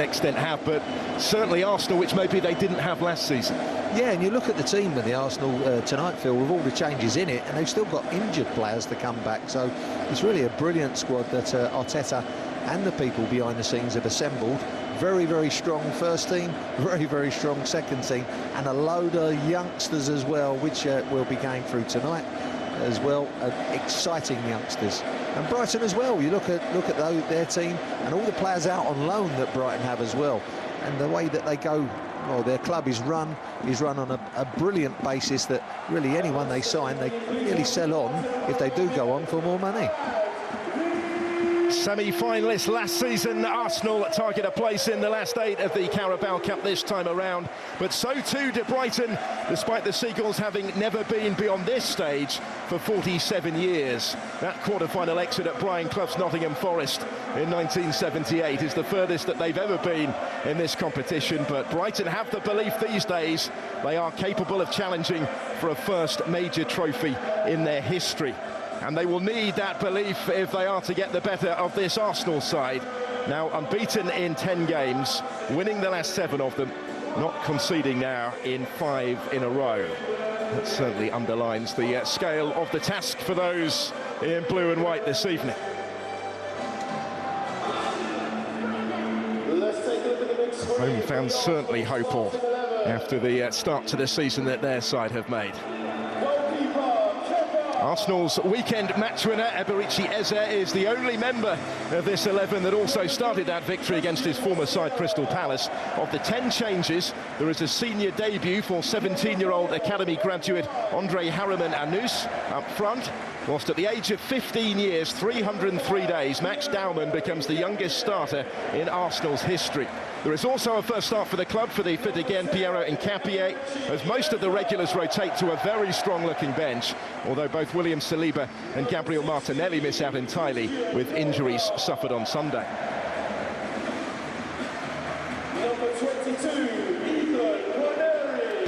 extent have, but certainly Arsenal, which maybe they didn't have last season. Yeah, and you look at the team of the Arsenal tonight, Phil, with all the changes in it, and they've still got injured players to come back. So it's really a brilliant squad that Arteta and the people behind the scenes have assembled. Very, very strong first team, very, very strong second team, and a load of youngsters as well, which we'll be going through tonight as well. Exciting youngsters. And Brighton as well. You look at their team and all the players out on loan that Brighton have as well, and the way that they go. Well, their club is run on a brilliant basis that really anyone they sign, they really sell on if they do go on for more money. Semi-finalists last season, Arsenal target a place in the last 8 of the Carabao Cup this time around, but so too did Brighton, despite the Seagulls having never been beyond this stage for 47 years. That quarter-final exit at Brian Clough's Nottingham Forest in 1978 is the furthest that they've ever been in this competition, but Brighton have the belief these days they are capable of challenging for a first major trophy in their history. And they will need that belief if they are to get the better of this Arsenal side. Now unbeaten in 10 games, winning the last 7 of them, not conceding now in 5 in a row. That certainly underlines the scale of the task for those in blue and white this evening. Home fans certainly hopeful after the start to the season that their side have made. Arsenal's weekend match winner, Eberici Eze, is the only member of this 11 that also started that victory against his former side, Crystal Palace. Of the 10 changes, there is a senior debut for 17-year-old academy graduate Andre Harriman Anous up front. Whilst at the age of 15 years, 303 days, Max Dowman becomes the youngest starter in Arsenal's history. There is also a first start for the club for the fit again Piero Hincapié, as most of the regulars rotate to a very strong-looking bench, although both William Saliba and Gabriel Martinelli miss out entirely with injuries suffered on Sunday. Number 22.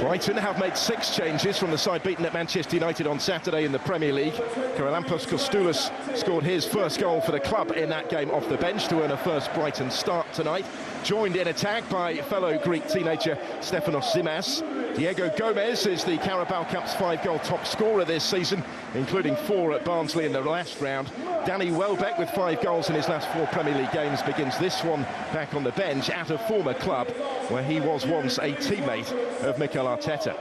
Brighton have made 6 changes from the side beaten at Manchester United on Saturday in the Premier League. Karalampos Kostoulis scored his first goal for the club in that game off the bench to earn a first Brighton start tonight. Joined in attack by fellow Greek teenager Stefanos Zimas. Diego Gomez is the Carabao Cup's 5-goal top scorer this season, including 4 at Barnsley in the last round. Danny Welbeck, with 5 goals in his last 4 Premier League games, begins this one back on the bench at a former club where he was once a teammate of Mikel Arteta.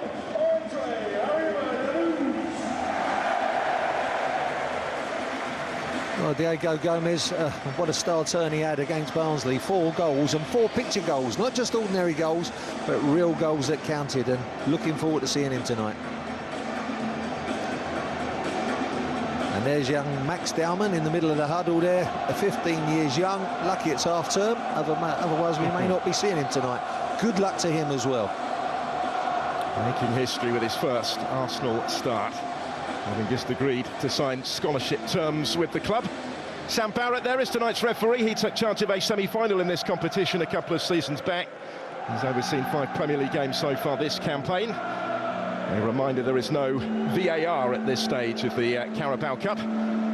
Well, Diego Gomez, what a star turn he had against Barnsley. 4 goals and 4 picture goals, not just ordinary goals, but real goals that counted, and looking forward to seeing him tonight. And there's young Max Dowman in the middle of the huddle there, 15 years young. Lucky it's half-term, otherwise we may not be seeing him tonight. Good luck to him as well. Making history with his first Arsenal start, having just agreed to sign scholarship terms with the club. Sam Barrett there is tonight's referee. He took charge of a semi-final in this competition a couple of seasons back. He's overseen 5 Premier League games so far this campaign. A reminder, there is no VAR at this stage of the Carabao Cup.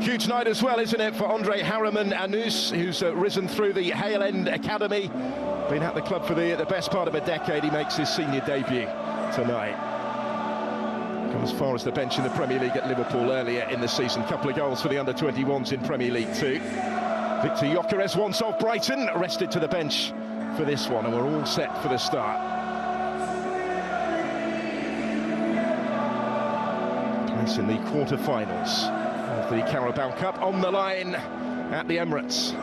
Huge night as well, isn't it, for Andre Harriman Anous, who's risen through the Hale End Academy. Been at the club for the best part of a decade. He makes his senior debut tonight. Come as far as the bench in the Premier League at Liverpool earlier in the season. Couple of goals for the under-21s in Premier League 2. Victor Gyökeres, once off Brighton, rested to the bench for this one, and we're all set for the start. Place in the quarter-finals of the Carabao Cup on the line at the Emirates.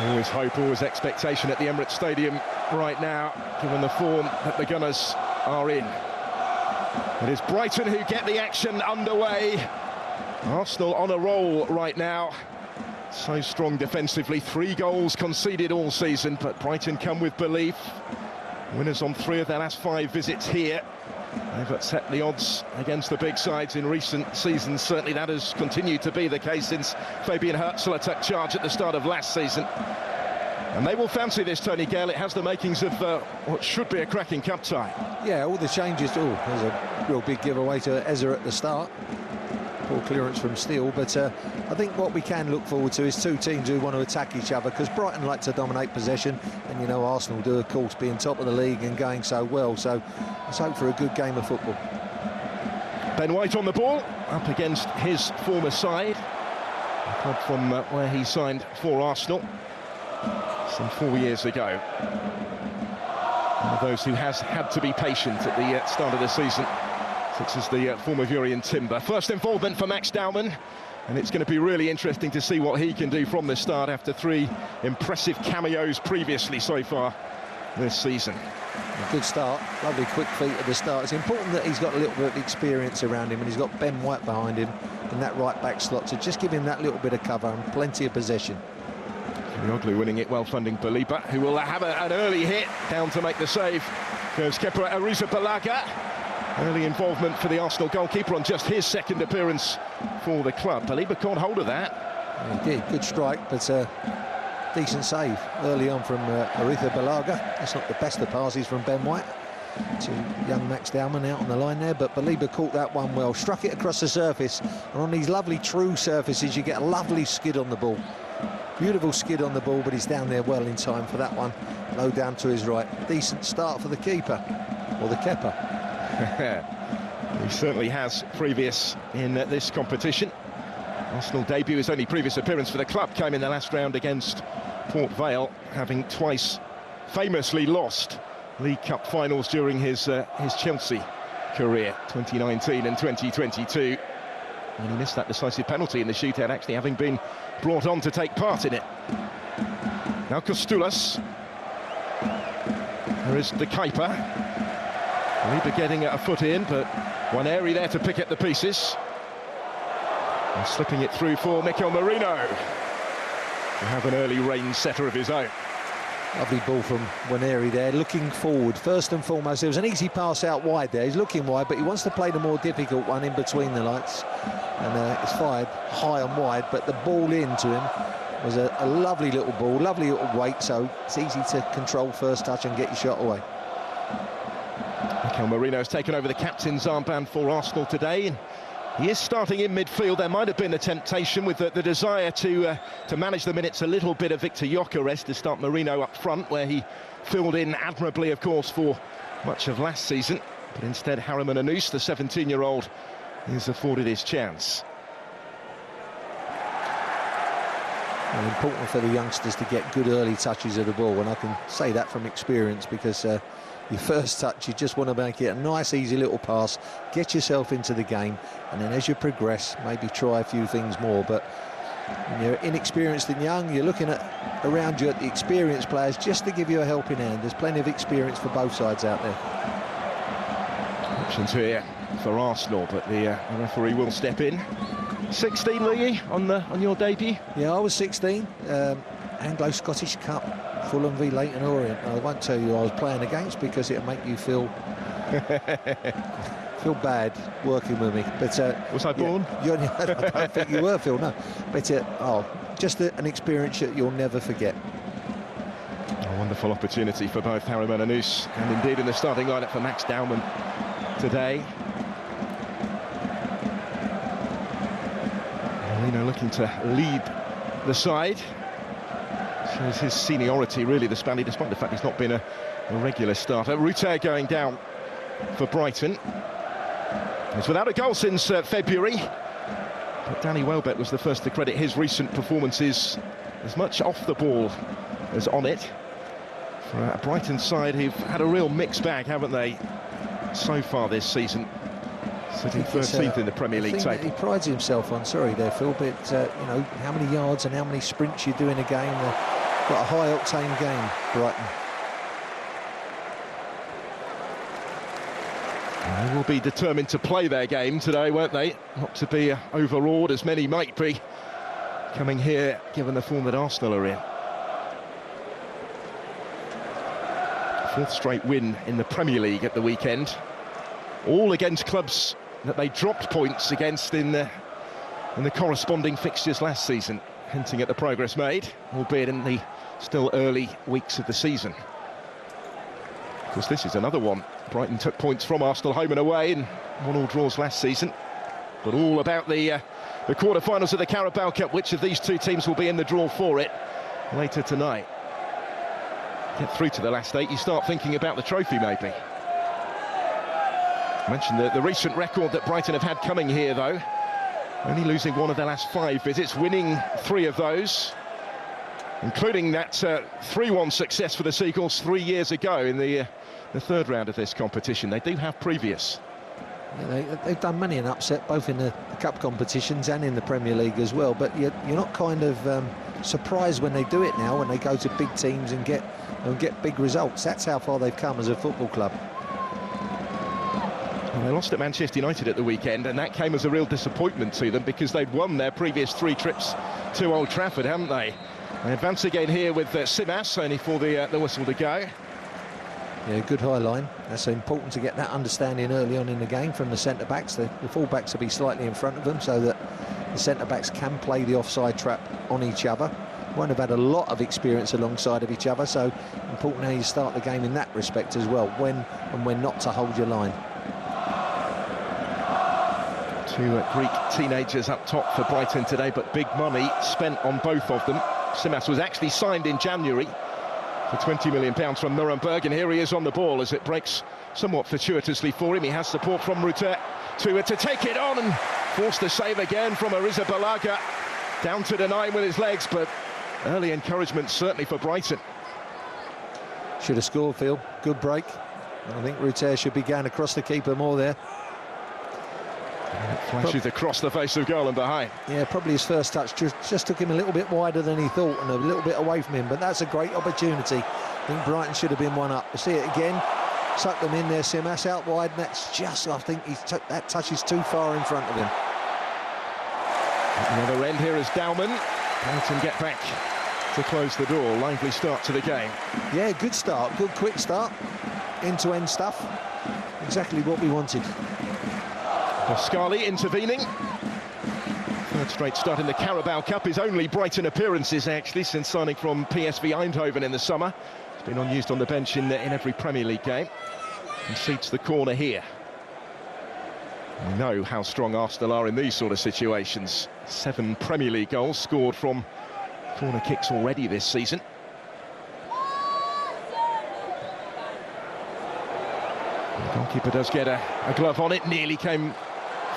Always hope, always expectation at the Emirates Stadium right now, given the form that the Gunners are in. It is Brighton who get the action underway. Arsenal on a roll right now. So strong defensively, 3 goals conceded all season, but Brighton come with belief. Winners on 3 of their last 5 visits here. They've upset the odds against the big sides in recent seasons. Certainly that has continued to be the case since Fabian Hürzeler took charge at the start of last season. And they will fancy this, Tony Gale. It has the makings of what should be a cracking cup tie. Yeah, all the changes. Oh, there's a real big giveaway to Ezra at the start. Poor clearance from Steele, but I think what we can look forward to is two teams who want to attack each other, because Brighton like to dominate possession, and you know Arsenal do, of course, being top of the league and going so well. So let's hope for a good game of football. Ben White on the ball, up against his former side, a club from where he signed for Arsenal some 4 years ago. One of those who has had to be patient at the start of the season, such as the former Urian Timber. First involvement for Max Dowman, and it's going to be really interesting to see what he can do from the start after 3 impressive cameos previously so far this season. A good start, lovely quick feet at the start. It's important that he's got a little bit of experience around him, and he's got Ben White behind him in that right back slot to just give him that little bit of cover and plenty of possession. Yoglu winning it well, funding Baliba, who will have an early hit down to make the save. Goes Kepa Arrizabalaga. Early involvement for the Arsenal goalkeeper on just his second appearance for the club. Baliba caught hold of that. Yeah, he did, good strike, but decent save early on from Arrizabalaga. That's not the best of passes from Ben White to young Max Dowman out on the line there, but Baliba caught that one well, struck it across the surface, and on these lovely true surfaces you get a lovely skid on the ball. Beautiful skid on the ball, but he's down there well in time for that one. Low down to his right. Decent start for the keeper, or the Kepa. He certainly has previous in this competition. Arsenal debut, his only previous appearance for the club came in the last round against Port Vale, having twice famously lost League Cup finals during his Chelsea career, 2019 and 2022. And he missed that decisive penalty in the shootout, actually having been brought on to take part in it. Now Kostulas. There is the keeper. Baliba getting a foot in, but Waneri there to pick up the pieces. And slipping it through for Mikel Merino, to have an early range setter of his own. Lovely ball from Waneri there, looking forward. First and foremost, there was an easy pass out wide there. He's looking wide, but he wants to play the more difficult one in between the lights. And it's fired high and wide, but the ball into him was a lovely little ball, lovely little weight, so it's easy to control first touch and get your shot away. Mikel Merino has taken over the captain's armband for Arsenal today, and he is starting in midfield. There might have been a temptation with the desire to manage the minutes, a little bit of Victor Gyökeres to start Merino up front, where he filled in admirably, of course, for much of last season. But instead, Harriman Anous, the 17-year-old, is afforded his chance. And important for the youngsters to get good early touches of the ball, and I can say that from experience, because your first touch, you just want to make it a nice, easy little pass, get yourself into the game, and then as you progress, maybe try a few things more. But when you're inexperienced and young, you're looking at around you at the experienced players just to give you a helping hand. There's plenty of experience for both sides out there. Options here for Arsenal, but the referee will step in. 16, Lee, on your debut? Yeah, I was 16. Anglo-Scottish Cup, Fulham v Leyton Orient. I won't tell you who I was playing against, because it'll make you feel bad working with me. But was I born? I don't think you were, Phil. No, but just an experience that you'll never forget. A wonderful opportunity for both Harriman Anous and indeed in the starting lineup for Max Dowman today. Merino looking to lead the side. Shows his seniority, really, the Spaniard, despite the fact he's not been a regular starter. Rutter going down for Brighton. He's without a goal since February. But Danny Welbeck was the first to credit his recent performances as much off the ball as on it. For a Brighton side who've had a real mixed bag, haven't they, so far this season? Sitting 13th in the Premier League table. He prides himself on, sorry there, Phil, but you know, how many yards and how many sprints you do in a game. Got a high-octane game, Brighton. They will be determined to play their game today, won't they? Not to be overawed, as many might be coming here, given the form that Arsenal are in. 4th straight win in the Premier League at the weekend. All against clubs that they dropped points against in the corresponding fixtures last season, hinting at the progress made, albeit in the still early weeks of the season. Because this is another one. Brighton took points from Arsenal home and away in 1-1 draws last season. But all about the quarter-finals of the Carabao Cup. Which of these two teams will be in the draw for it later tonight? Get through to the last 8, you start thinking about the trophy maybe. I mentioned the recent record that Brighton have had coming here though. Only losing 1 of their last 5 visits, winning 3 of those, including that 3-1 success for the Seagulls 3 years ago in the third round of this competition. They do have previous. Yeah, they've done many an upset, both in the cup competitions and in the Premier League as well. But you're not kind of surprised when they do it now, when they go to big teams and get big results. That's how far they've come as a football club. Well, they lost at Manchester United at the weekend, and that came as a real disappointment to them because they'd won their previous 3 trips to Old Trafford, haven't they? They advance again here with Simas, only for the whistle to go. Yeah, good high line. That's important to get that understanding early on in the game from the centre-backs. The full-backs will be slightly in front of them so that the centre-backs can play the offside trap on each other. Won't have had a lot of experience alongside of each other, so important how you start the game in that respect as well, when and when not to hold your line. 2 Greek teenagers up top for Brighton today, but big money spent on both of them. Simas was actually signed in January for £20 million from Nuremberg, and here he is on the ball as it breaks somewhat fortuitously for him. He has support from Rutter to take it on and force the save again from Arrizabalaga. Down to the 9 with his legs, but early encouragement certainly for Brighton. Should have scored, Phil. Good break. I think Rutter should be going across the keeper more there. And it flashes across the face of goal and behind. Yeah, probably his first touch just took him a little bit wider than he thought and a little bit away from him, but that's a great opportunity. I think Brighton should have been one up. You see it again, suck them in there, Simas out wide, and that's just, I think that touch is too far in front of him. At the other end here is Dowman. Brighton get back to close the door. Lively start to the game. Yeah, good start, good quick start. End-to-end stuff. Exactly what we wanted. Pascali intervening. Third straight start in the Carabao Cup. His only Brighton appearances actually since signing from PSV Eindhoven in the summer. He's been unused on the bench in every Premier League game. Concedes the corner here. We know how strong Arsenal are in these sort of situations. 7 Premier League goals scored from corner kicks already this season. The goalkeeper does get a glove on it. Nearly came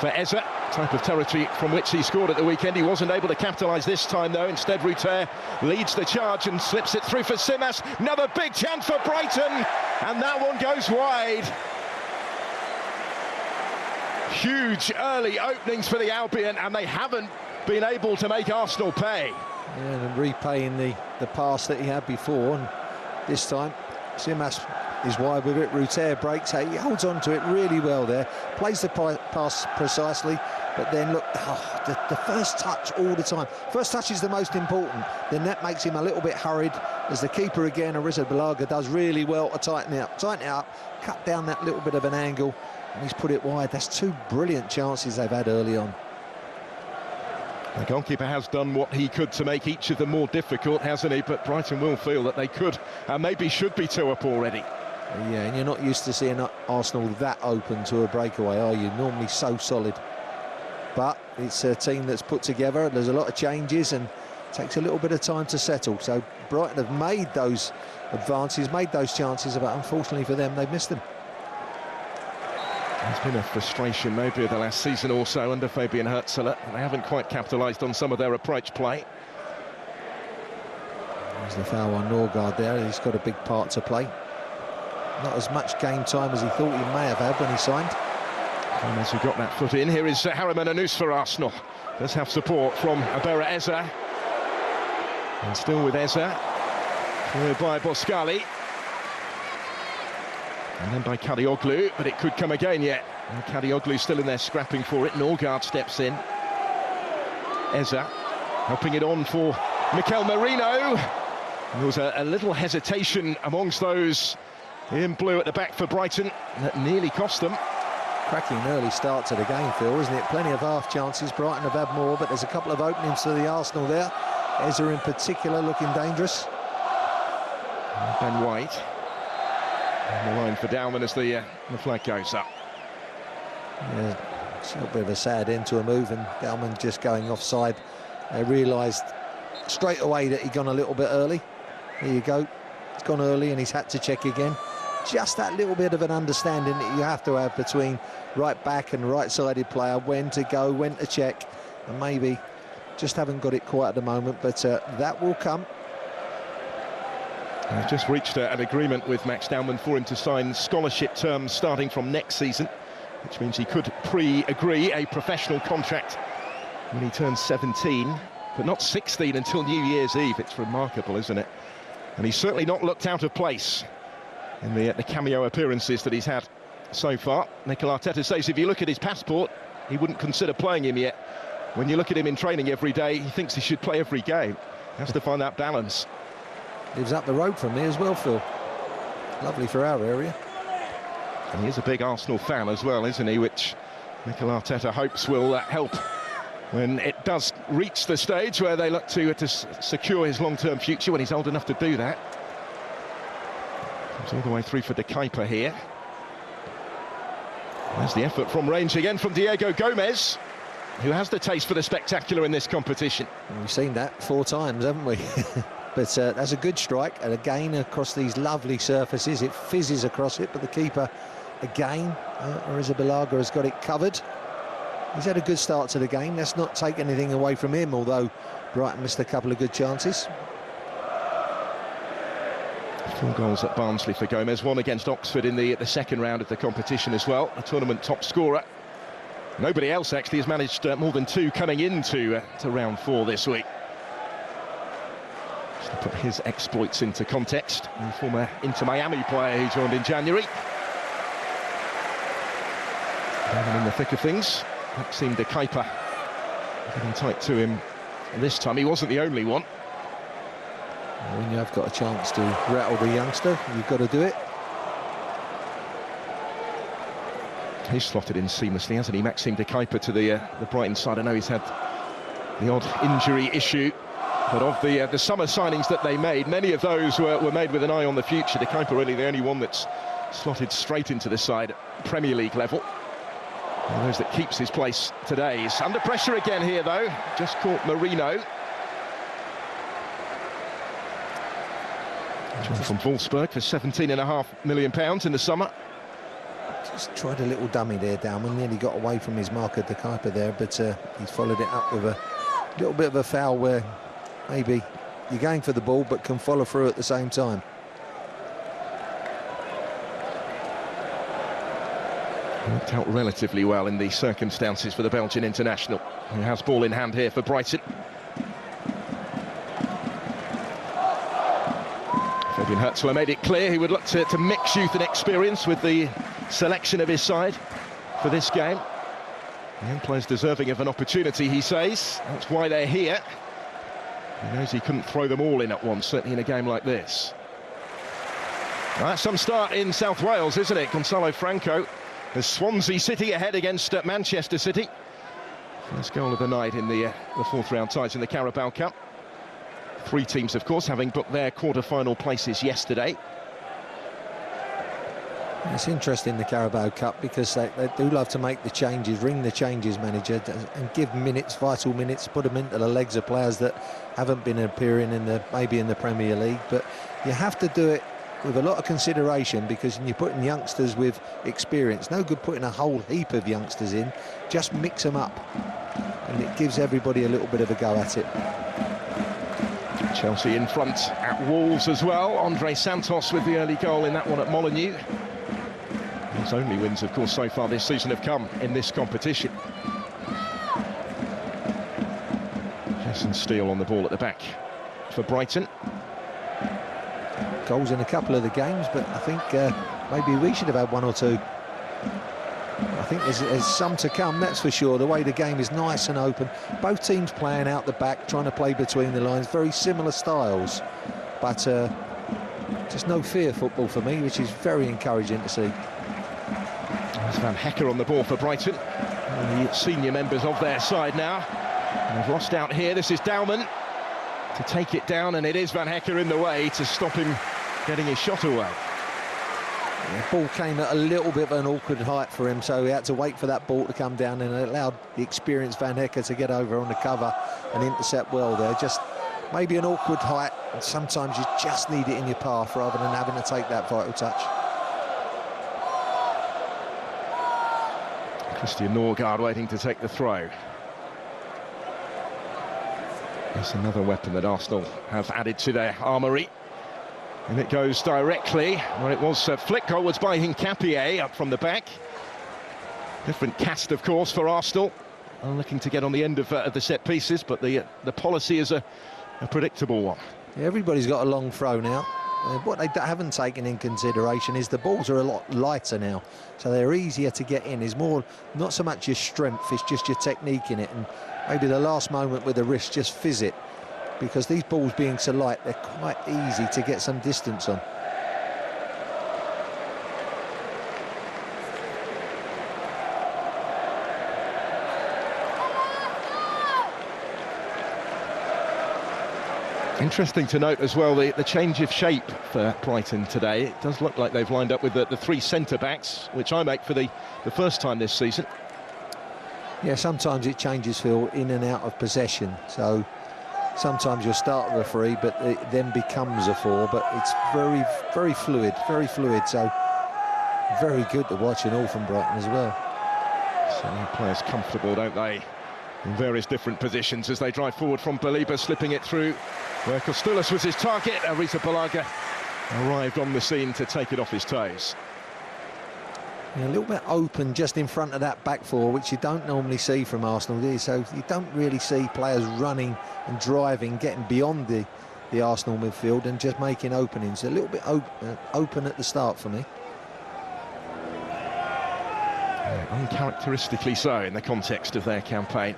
for Eza, type of territory from which he scored at the weekend. He wasn't able to capitalise this time though. Instead Rutter leads the charge and slips it through for Simas. Another big chance for Brighton, and that one goes wide. Huge early openings for the Albion, and they haven't been able to make Arsenal pay. Yeah, and repaying the pass that he had before, and this time Simas is wide with it. Rutter breaks, he holds on to it really well there, plays the pass precisely, but then look, the first touch all the time. First touch is the most important, then that makes him a little bit hurried, as the keeper again, Arrizabalaga, does really well to tighten it up, cut down that little bit of an angle, and he's put it wide. That's 2 brilliant chances they've had early on. The goalkeeper has done what he could to make each of them more difficult, hasn't he? But Brighton will feel that they could and maybe should be 2 up already. Yeah, and you're not used to seeing Arsenal that open to a breakaway, are you? Normally so solid. But it's a team that's put together. There's a lot of changes and takes a little bit of time to settle. So Brighton have made those advances, made those chances, but unfortunately for them, they've missed them. There's been a frustration maybe of the last season or so under Fabian Hurtzler. They haven't quite capitalised on some of their approach play. There's the foul on Norgard there. He's got a big part to play. Not as much game time as he thought he may have had when he signed. And as he got that foot in, here is Harriman Anous for Arsenal. Does have support from Abera Eza. And still with Eza. Cleared by Pascali. And then by Kadioglu, but it could come again yet. And Kadioglu still in there scrapping for it. Norgard steps in. Eza helping it on for Mikel Merino. And there was a little hesitation amongst those in blue at the back for Brighton that nearly cost them. Cracking early start to the game, Phil, isn't it? Plenty of half chances. Brighton have had more, but there's a couple of openings to the Arsenal there. Eza in particular looking dangerous. Ben White. And the line for Dowman as the flag goes up. Yeah, it's a little bit of a sad end to a move, and Dowman just going offside. They realised straight away that he'd gone a little bit early. There you go. He's gone early and he's had to check again. Just that little bit of an understanding that you have to have between right back and right-sided player, when to go, when to check, and maybe just haven't got it quite at the moment, but that will come. I've just reached an agreement with Max Dowman for him to sign scholarship terms starting from next season, which means he could pre-agree a professional contract when he turns 17, but not 16 until New Year's Eve. It's remarkable, isn't it? And he's certainly not looked out of place in the cameo appearances that he's had so far. Mikel Arteta says if you look at his passport, he wouldn't consider playing him yet. When you look at him in training every day, he thinks he should play every game. He has to find that balance. Lives up the road from me as well, Phil. Lovely for our area. And he is a big Arsenal fan as well, isn't he? Which Mikel Arteta hopes will help when it does reach the stage where they look to secure his long-term future, when he's old enough to do that. Comes all the way through for De Kuyper here. There's the effort from range again from Diego Gomez, who has the taste for the spectacular in this competition. We've seen that 4 times, haven't we? But that's a good strike, and again across these lovely surfaces. It fizzes across it, but the keeper again, Arrizabalaga has got it covered. He's had a good start to the game. Let's not take anything away from him, although Brighton missed a couple of good chances. 4 goals at Barnsley for Gomez, 1 against Oxford in the second round of the competition as well. A tournament top scorer. Nobody else actually has managed more than 2 coming into to round 4 this week. Just to put his exploits into context, the former Inter Miami player who joined in January. And in the thick of things, Maxime De Kuyper getting tight to him this time. He wasn't the only one. When you have got a chance to rattle the youngster, you've got to do it. He's slotted in seamlessly, hasn't he, Maxime De Kuyper, to the Brighton side. I know he's had the odd injury issue, but of the summer signings that they made, many of those were made with an eye on the future. De Kuyper really the only one that's slotted straight into the side at Premier League level. One of those that keeps his place today. He's under pressure again here, though. Just caught Marino. From Wolfsburg for £17.5 million in the summer. Just tried a little dummy there, Dowman. Nearly got away from his marker, De Kuyper there, but he's followed it up with a little bit of a foul where maybe you're going for the ball but can follow through at the same time. Worked out relatively well in the circumstances for the Belgian international, who has ball in hand here for Brighton. Fabian Hertzler made it clear he would look to mix youth and experience with the selection of his side for this game. The young players deserving of an opportunity, he says. That's why they're here. He knows he couldn't throw them all in at once, certainly in a game like this. Well, that's some start in South Wales, isn't it? Gonzalo Franco. There's Swansea City ahead against Manchester City. First goal of the night in the 4th round ties in the Carabao Cup. 3 teams, of course, having booked their quarter-final places yesterday. It's interesting, the Carabao Cup, because they do love to make the changes, ring the changes manager, and give minutes, vital minutes, put them into the legs of players that haven't been appearing maybe in the Premier League. But you have to do it with a lot of consideration, because you're putting youngsters with experience. No good putting a whole heap of youngsters in. Just mix them up, and it gives everybody a little bit of a go at it. Chelsea in front at Wolves as well. Andre Santos with the early goal in that one at Molineux. His only wins, of course, so far this season have come in this competition. Jason Steele on the ball at the back for Brighton. Goals in a couple of the games, but I think maybe we should have had 1 or 2. I think there's some to come, that's for sure. The way the game is nice and open. Both teams playing out the back, trying to play between the lines. Very similar styles, but just no fear football for me, which is very encouraging to see. There's Van Hecker on the ball for Brighton. The senior members of their side now. And they've lost out here. This is Dowman to take it down, and it is Van Hecker in the way to stop him getting his shot away. The ball came at a little bit of an awkward height for him, so he had to wait for that ball to come down, and it allowed the experienced Van Hecker to get over on the cover and intercept well there. Just maybe an awkward height, and sometimes you just need it in your path rather than having to take that vital touch. Christian Norgard waiting to take the throw. That's another weapon that Arsenal have added to their armoury. And it goes directly where it was flick goal was by Hincapié up from the back. Different cast, of course, for Arsenal. Looking to get on the end of the set pieces, but the policy is a predictable one. Yeah, everybody's got a long throw now. What they haven't taken in consideration is the balls are a lot lighter now, so they're easier to get in. It's more, not so much your strength, it's just your technique in it, and maybe the last moment with the wrist just fizz it, because these balls being so light, they're quite easy to get some distance on. Interesting to note as well the change of shape for Brighton today. It does look like they've lined up with the three centre-backs, which I make for the first time this season. Yeah, sometimes it changes, Phil, in and out of possession. So sometimes you'll start with a 3, but it then becomes a 4. But it's very, very fluid, very fluid. So very good to watch and all from Brighton as well. So the players comfortable, don't they, in various different positions as they drive forward from Baliba, slipping it through where Kostoulis was his target. Arisa Balaga arrived on the scene to take it off his toes. Yeah, a little bit open just in front of that back four, which you don't normally see from Arsenal, do you? So you don't really see players running and driving, getting beyond the Arsenal midfield and just making openings. A little bit open at the start for me. Yeah, uncharacteristically so in the context of their campaign.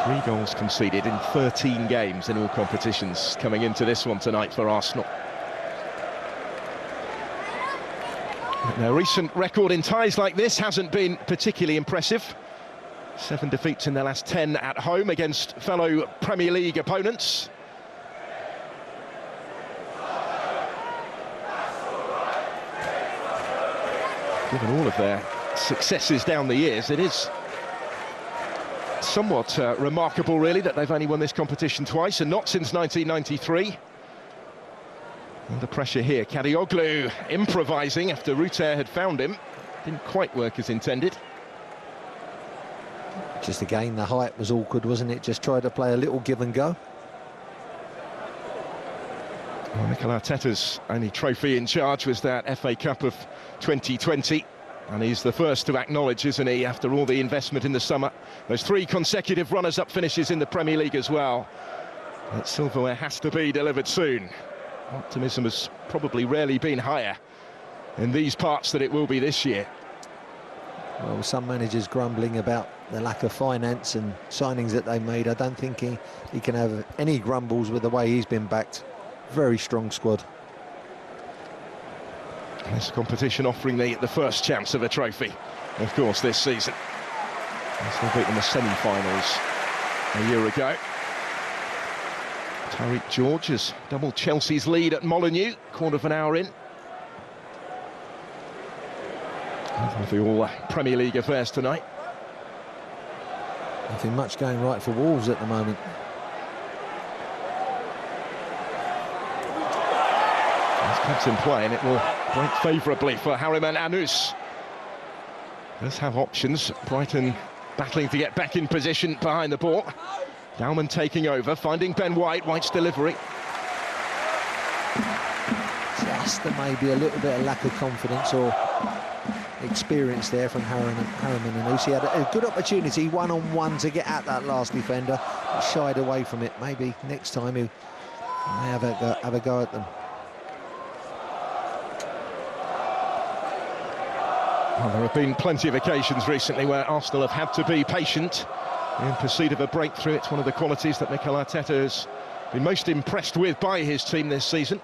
Three goals conceded in 13 games in all competitions coming into this one tonight for Arsenal. Their recent record in ties like this hasn't been particularly impressive. 7 defeats in their last 10 at home against fellow Premier League opponents. Given all of their successes down the years, it is somewhat remarkable, really, that they've only won this competition twice, and not since 1993. Under pressure here, Kadioglu improvising after Ruter had found him. Didn't quite work as intended. Just again, the height was awkward, wasn't it? Just tried to play a little give and go. Well, Mikel Arteta's only trophy in charge was that FA Cup of 2020. And he's the first to acknowledge, isn't he, after all the investment in the summer, those 3 consecutive runners-up finishes in the Premier League as well, that silverware has to be delivered soon. Optimism has probably rarely been higher in these parts than it will be this year. Well, some managers grumbling about the lack of finance and signings that they made. I don't think he can have any grumbles with the way he's been backed. Very strong squad. This competition offering the first chance of a trophy, of course, this season. Arsenal beat in the semi-finals a year ago. Tariq George has doubled Chelsea's lead at Molineux, quarter of an hour in. With the all Premier League affairs tonight. Nothing much going right for Wolves at the moment. As keeps in play, and it will break favourably for Harriman Anus. Does have options. Brighton battling to get back in position behind the ball. Dowman taking over, finding Ben White. White's delivery. Just maybe a little bit of lack of confidence or experience there from Harriman Anus. He had a good opportunity one-on-one to get at that last defender, but shied away from it. Maybe next time he may have a go at them. Well, there have been plenty of occasions recently where Arsenal have had to be patient in pursuit of a breakthrough. It's one of the qualities that Mikel Arteta has been most impressed with by his team this season.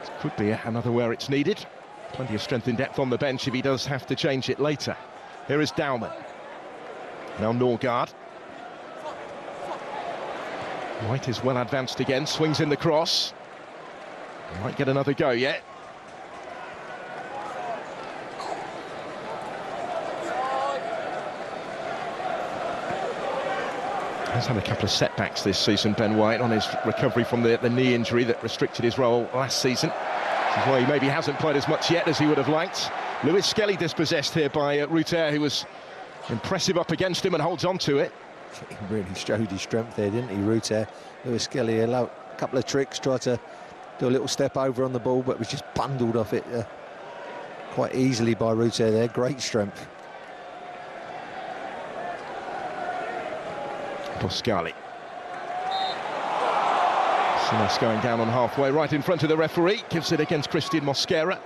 This could be another where it's needed. Plenty of strength in depth on the bench if he does have to change it later. Here is Dowman. Now Norgard. White is well advanced again, swings in the cross. Might get another go yet. He's had a couple of setbacks this season, Ben White, on his recovery from the knee injury that restricted his role last season. This is why he maybe hasn't played as much yet as he would have liked. Lewis Skelly dispossessed here by Ruter, who was impressive up against him and holds on to it. He really showed his strength there, didn't he, Ruter? Lewis Skelly, a couple of tricks, tried to do a little step over on the ball, but was just bundled off it quite easily by Ruter there. Great strength. Boscali. Simas going down on halfway, right in front of the referee, gives it against Christian Mosquera.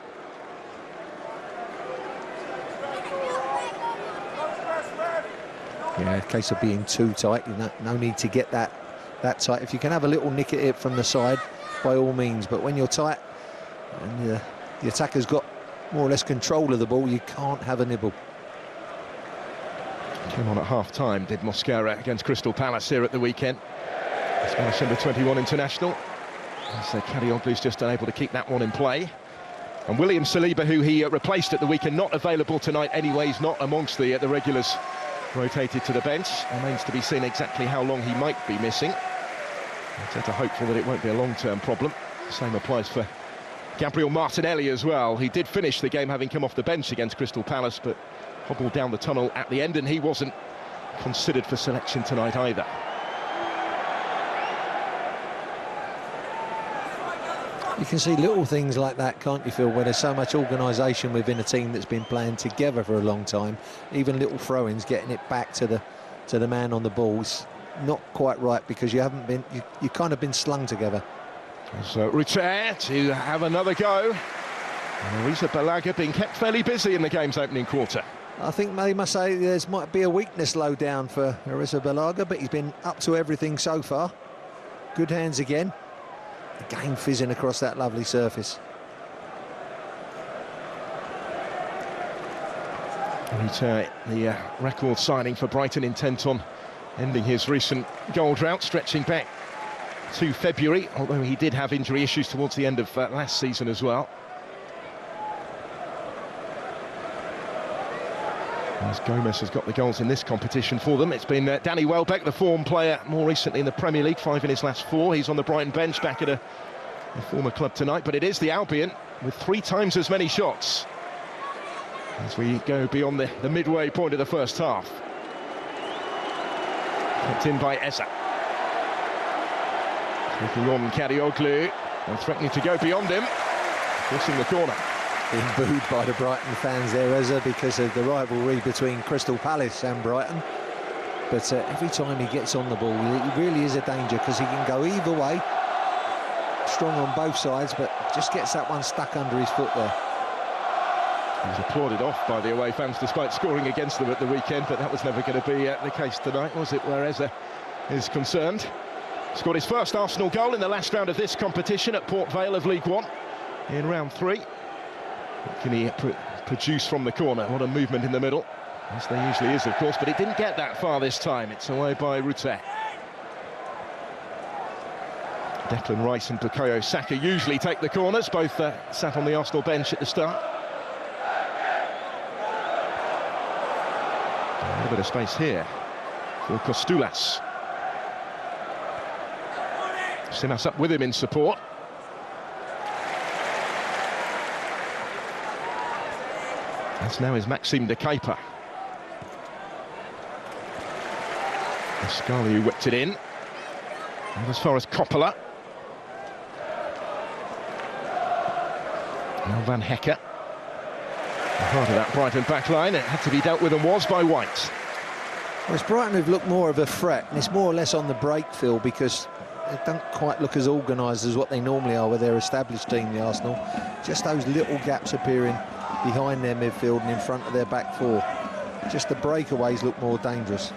Yeah, a case of being too tight. No need to get that tight. If you can have a little nick at it from the side, by all means, but when you're tight and the attacker's got more or less control of the ball, you can't have a nibble. Came on at half-time, did Mosquera against Crystal Palace here at the weekend. Spanish #21 international. So Kadioglu's just unable to keep that one in play. And William Saliba, who he replaced at the weekend, not available tonight anyway. He's not amongst the regulars rotated to the bench. Remains to be seen exactly how long he might be missing. Arteta hopeful that it won't be a long-term problem. Same applies for Gabriel Martinelli as well. He did finish the game having come off the bench against Crystal Palace, but hobbled down the tunnel at the end, and he wasn't considered for selection tonight either. You can see little things like that, can't you, Phil, where there's so much organisation within a team that's been playing together for a long time. Even little throw-ins, getting it back to the man on the ball, is not quite right, because you haven't been, you kind of been slung together. So Ruter to have another go. And Arisa Balaga being kept fairly busy in the game's opening quarter. I think they must say there might be a weakness low down for Arisa Balaga, but he's been up to everything so far. Good hands again. Again fizzing across that lovely surface. Ruter, the record signing for Brighton, intent on ending his recent goal drought, stretching back to February, although he did have injury issues towards the end of last season as well. As Gomez has got the goals in this competition for them. It's been Danny Welbeck, the form player, more recently in the Premier League, 5 in his last 4. He's on the Brighton bench, back at a former club tonight, but it is the Albion with 3 times as many shots as we go beyond the midway point of the first half. Kept in by Eza. Taking on Kadioglu and threatening to go beyond him, forcing the corner. Being booed by the Brighton fans there, Eza, because of the rivalry between Crystal Palace and Brighton. But every time he gets on the ball, he really is a danger, because he can go either way. Strong on both sides, but just gets that one stuck under his foot there. He was applauded off by the away fans despite scoring against them at the weekend, but that was never going to be the case tonight, was it, where Eza is concerned? Scored his first Arsenal goal in the last round of this competition at Port Vale of League One in round 3. What can he produce from the corner? What a movement in the middle, as there usually is, of course, but it didn't get that far this time. It's away by Ruter. Declan Rice and Bukayo Saka usually take the corners, both sat on the Arsenal bench at the start. A little bit of space here for Kostulas. Simas up with him in support. That's now is Maxime de Kuyper. Scully who whipped it in. And as far as Coppola. Now Van Hecker. The heart of that Brighton backline, it had to be dealt with, and was by White. Well, it's Brighton who've looked more of a threat, and it's more or less on the break, Phil, because they don't quite look as organised as what they normally are with their established team, the Arsenal. Just those little gaps appearing behind their midfield and in front of their back 4. Just the breakaways look more dangerous.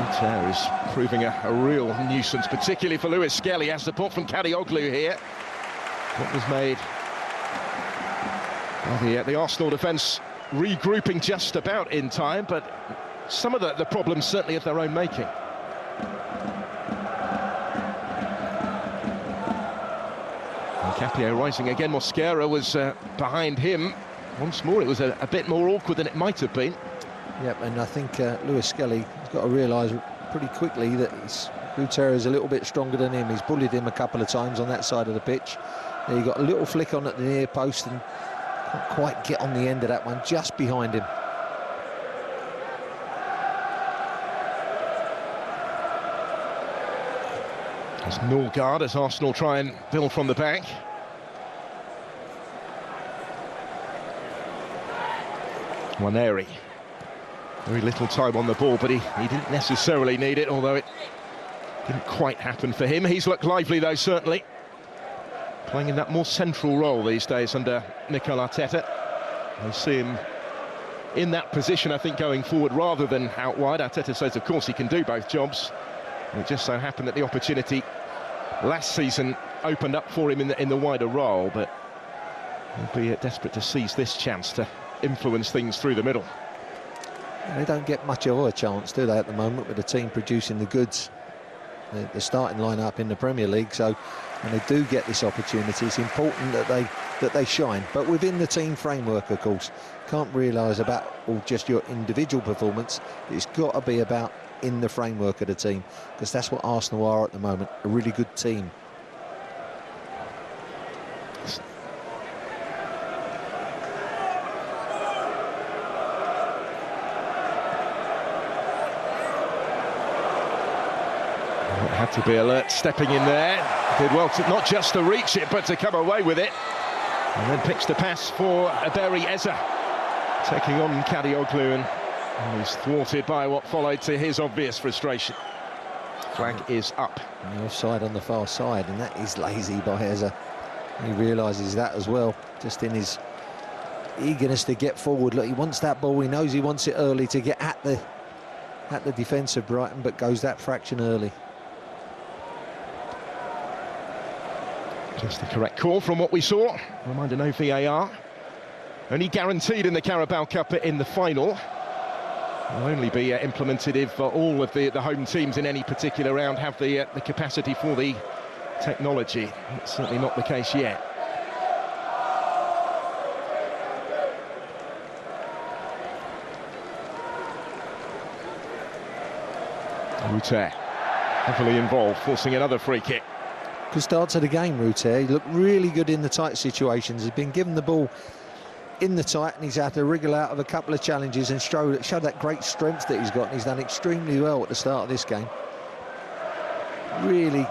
Ruter is proving a real nuisance, particularly for Lewis Skelly. Has support from Kadioglu here. What was made by the Arsenal defence regrouping just about in time, but some of the problems certainly of their own making. Capio rising again. Mosquera was behind him. Once more, it was a bit more awkward than it might have been. Yep, and I think Lewis Skelly has got to realise pretty quickly that Ruter is a little bit stronger than him. He's bullied him a couple of times on that side of the pitch. He got a little flick on at the near post and can't quite get on the end of that one, just behind him. There's Norgard as Arsenal try and build from the back. Waneri. Very little time on the ball, but he didn't necessarily need it, although it didn't quite happen for him. He's looked lively, though, certainly. Playing in that more central role these days under Mikel Arteta. I see him in that position, I think, going forward rather than out wide. Arteta says, of course, he can do both jobs. And it just so happened that the opportunity last season opened up for him in the wider role, but he'll be desperate to seize this chance to influence things through the middle. They don't get much of a chance, do they, at the moment, with the team producing the goods, the starting lineup in the Premier League. So when they do get this opportunity, it's important that they shine, but within the team framework, of course. Can't realise about just your individual performance. It's got to be about in the framework of the team, because that's what Arsenal are at the moment, a really good team. Had to be alert, stepping in there. Did well to not just to reach it, but to come away with it. And then picks the pass for Aberi Eza, taking on Kadioglu, and he's thwarted by what followed to his obvious frustration. Flag is up. And the offside on the far side, and that is lazy by Eza. He realises that as well, just in his eagerness to get forward. Look, he wants that ball, he knows he wants it early to get at the defence of Brighton, but goes that fraction early. Just the correct call from what we saw. Reminder, no VAR. Only guaranteed in the Carabao Cup in the final. Will only be implemented if all of the home teams in any particular round have the capacity for the technology. It's certainly not the case yet. Ruter, heavily involved, forcing another free kick. Good start to the game, Ruter. He looked really good in the tight situations. He's been given the ball in the tight, and he's had to wriggle out of a couple of challenges and show that great strength that he's got. And he's done extremely well at the start of this game. Really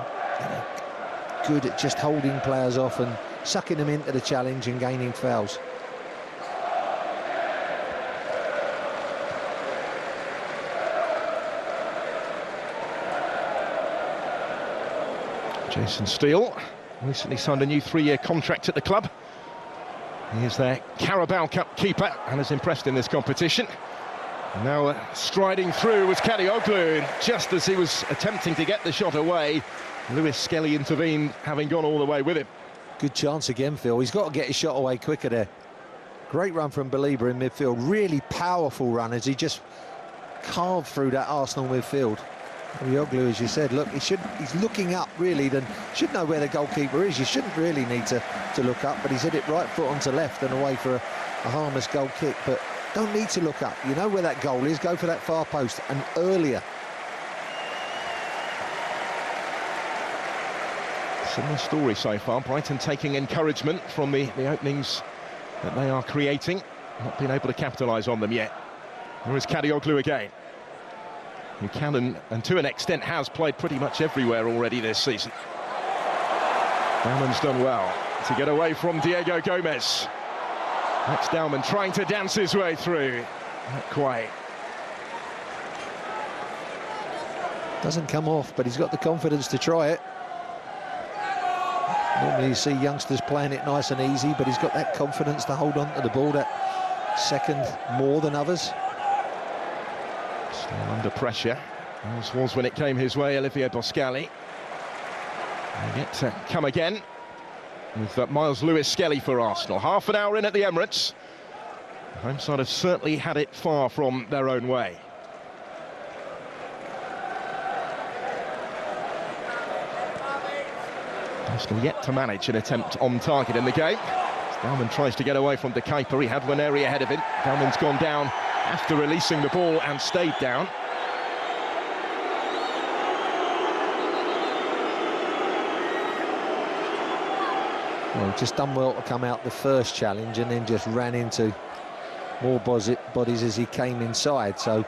good at just holding players off and sucking them into the challenge and gaining fouls. Jason Steele recently signed a new 3-year contract at the club. He is their Carabao Cup keeper and has impressed in this competition. And now striding through was Kadioglu. Just as he was attempting to get the shot away, Lewis Skelly intervened, having gone all the way with him. Good chance again, Phil. He's got to get his shot away quicker there. Great run from Belieber in midfield. Really powerful run as he just carved through that Arsenal midfield. Kadioglu, as you said, look, he's looking up really, then should know where the goalkeeper is. You shouldn't really need to look up, but he's hit it right foot onto left and away for a harmless goal kick. But don't need to look up. You know where that goal is. Go for that far post and earlier. Similar story so far. Brighton taking encouragement from the openings that they are creating, not being able to capitalise on them yet. There is Kadioglu again, who can and to an extent has played pretty much everywhere already this season. Bauman's done well to get away from Diego Gomez. That's Dauman trying to dance his way through. Not quite. Doesn't come off, but he's got the confidence to try it. Normally you see youngsters playing it nice and easy, but he's got that confidence to hold on to the ball that second more than others. Still under pressure, as was when it came his way, Olivier Boscali. And yet to come again with Miles Lewis Skelly for Arsenal. Half an hour in at the Emirates. The home side have certainly had it far from their own way. Arsenal yet to manage an attempt on target in the game. Dalman tries to get away from De Kuiper. He had Waneri ahead of him. Dalman's gone down after releasing the ball and stayed down. Well, just done well to come out the first challenge and then just ran into more bodies as he came inside. So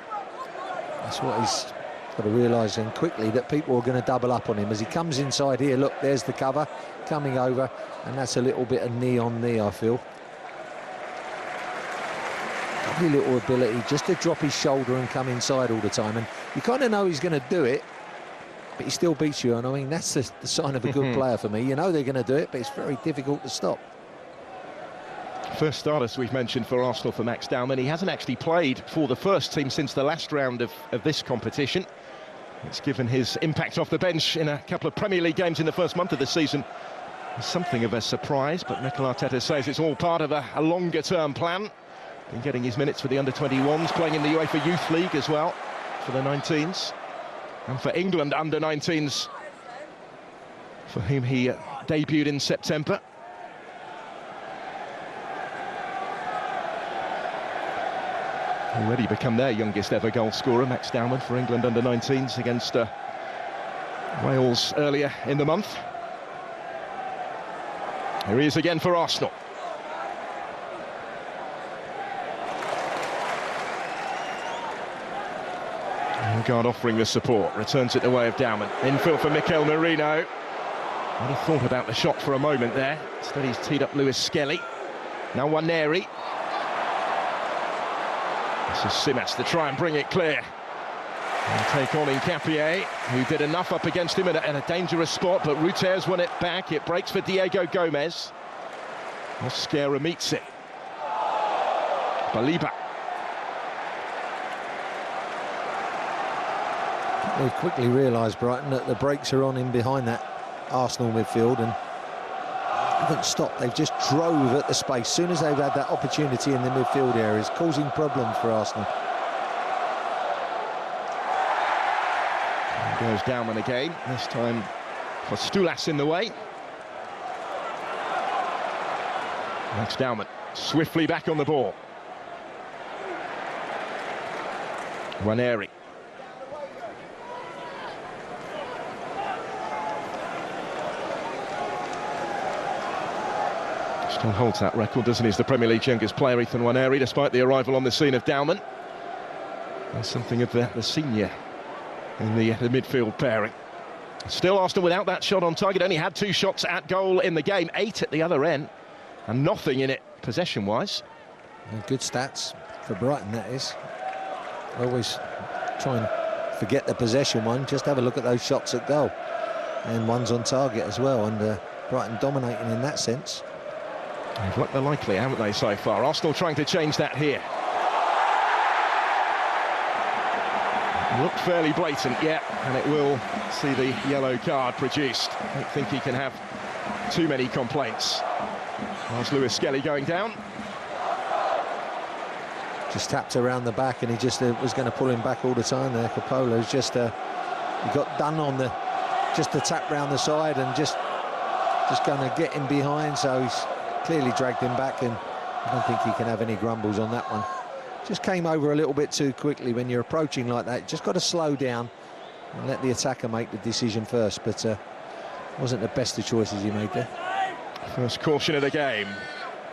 that's what he's got to realise then quickly, that people are going to double up on him as he comes inside here. Look, there's the cover coming over, and that's a little bit of knee on knee, I feel. Lovely little ability just to drop his shoulder and come inside all the time, and you kind of know he's going to do it, but he still beats you. And I mean, that's the sign of a good player for me. You know they're going to do it, but it's very difficult to stop. First start, as we've mentioned, for Arsenal for Max Dalman. He hasn't actually played for the first team since the last round of this competition. It's given his impact off the bench in a couple of Premier League games in the first month of the season something of a surprise, but Mikel Arteta says it's all part of a longer-term plan. Been getting his minutes for the under-21s, playing in the UEFA Youth League as well for the 19s, and for England under-19s, for whom he debuted in September. Already become their youngest ever goal scorer, Max Dalman, for England under-19s against Wales earlier in the month. Here he is again for Arsenal. Odegaard offering the support, returns it the way of Dalman. Infield for Mikel Merino. I'd have thought about the shot for a moment there. Instead he's teed up Lewis Skelly. Now Waneri. This is Simas to try and bring it clear. And take on Nkapie, who did enough up against him in a dangerous spot, but Ruter's won it back. It breaks for Diego Gomez. Mosquera meets it. Baliba. They quickly realised, Brighton, that the brakes are on in behind that Arsenal midfield, and haven't stopped. They've just drove at the space. As soon as they've had that opportunity in the midfield areas, causing problems for Arsenal. There goes Dalman again, this time for Stulas in the way. Max Dalman swiftly back on the ball. Waneri. Still holds that record, doesn't he, as the Premier League's youngest player, Ethan Waneri, despite the arrival on the scene of Dalman. There's something of the senior in the midfield pairing. Still Arsenal without that shot on target. Only had 2 shots at goal in the game, 8 at the other end, and nothing in it possession-wise. Good stats for Brighton, that is. I always try and forget the possession one. Just have a look at those shots at goal, and one's on target as well. And Brighton dominating in that sense. They've looked the likely, haven't they, so far? Arsenal trying to change that here. Looked fairly blatant, yeah, and it will see the yellow card produced. I don't think he can have too many complaints. There's Lewis Skelly going down. Just tapped around the back, and he just was going to pull him back all the time there. Capolo's just he got done on just the tap round the side, and just going to get him behind, so he's clearly dragged him back, and I don't think he can have any grumbles on that one. Just came over a little bit too quickly. When you're approaching like that, just got to slow down and let the attacker make the decision first, but wasn't the best of choices he made there. First caution of the game.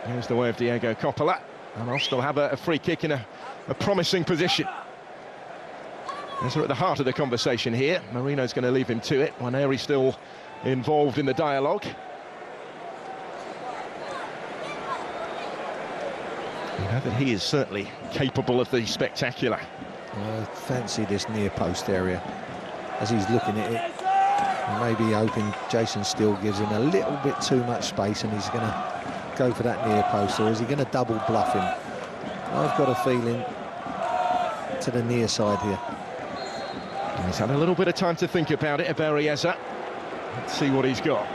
Here's the way of Diego Coppola, and Arsenal have a free kick in a promising position. As we're at the heart of the conversation here, Marino's going to leave him to it. Waneri still involved in the dialogue. You know that he is certainly capable of the spectacular. I fancy this near post area. As he's looking at it, maybe hoping Jason Steele gives him a little bit too much space, and he's going to go for that near post, or is he going to double bluff him? I've got a feeling to the near side here. He's had a little bit of time to think about it, Aberieza. Let's see what he's got.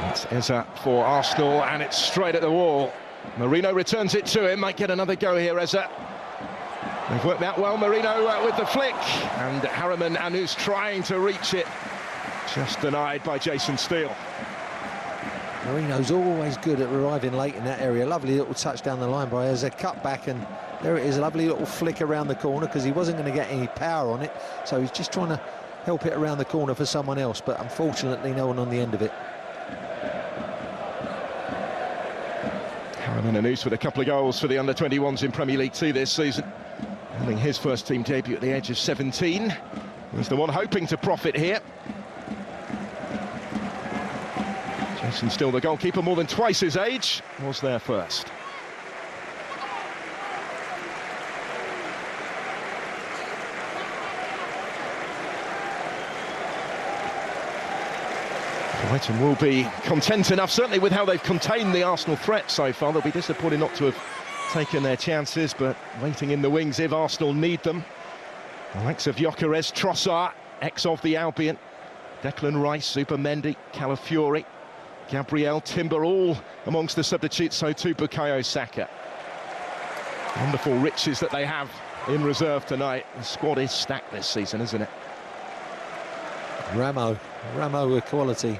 It's Eza for Arsenal, and it's straight at the wall. Marino returns it to him, might get another go here, Eza. They've worked that well, Marino with the flick, and Harriman Anus trying to reach it, just denied by Jason Steele. Marino's always good at arriving late in that area. Lovely little touch down the line, but there's a cut back, and there it is, a lovely little flick around the corner, because he wasn't going to get any power on it, so he's just trying to help it around the corner for someone else, but unfortunately no one on the end of it. Harriman Anus with a couple of goals for the under-21s in Premier League 2 this season. Having his first team debut at the age of 17. He's the one hoping to profit here. Jason Steele, the goalkeeper, more than twice his age, was there first. Brighton will be content enough, certainly with how they've contained the Arsenal threat so far. They'll be disappointed not to have taken their chances, but waiting in the wings if Arsenal need them. The likes of Gyökeres, Trossard, ex of the Albion, Declan Rice, Zubimendi, Calafiori, Gabriel, Timber, all amongst the substitutes, so too Bukayo Saka. Wonderful riches that they have in reserve tonight. The squad is stacked this season, isn't it? Ramo with quality.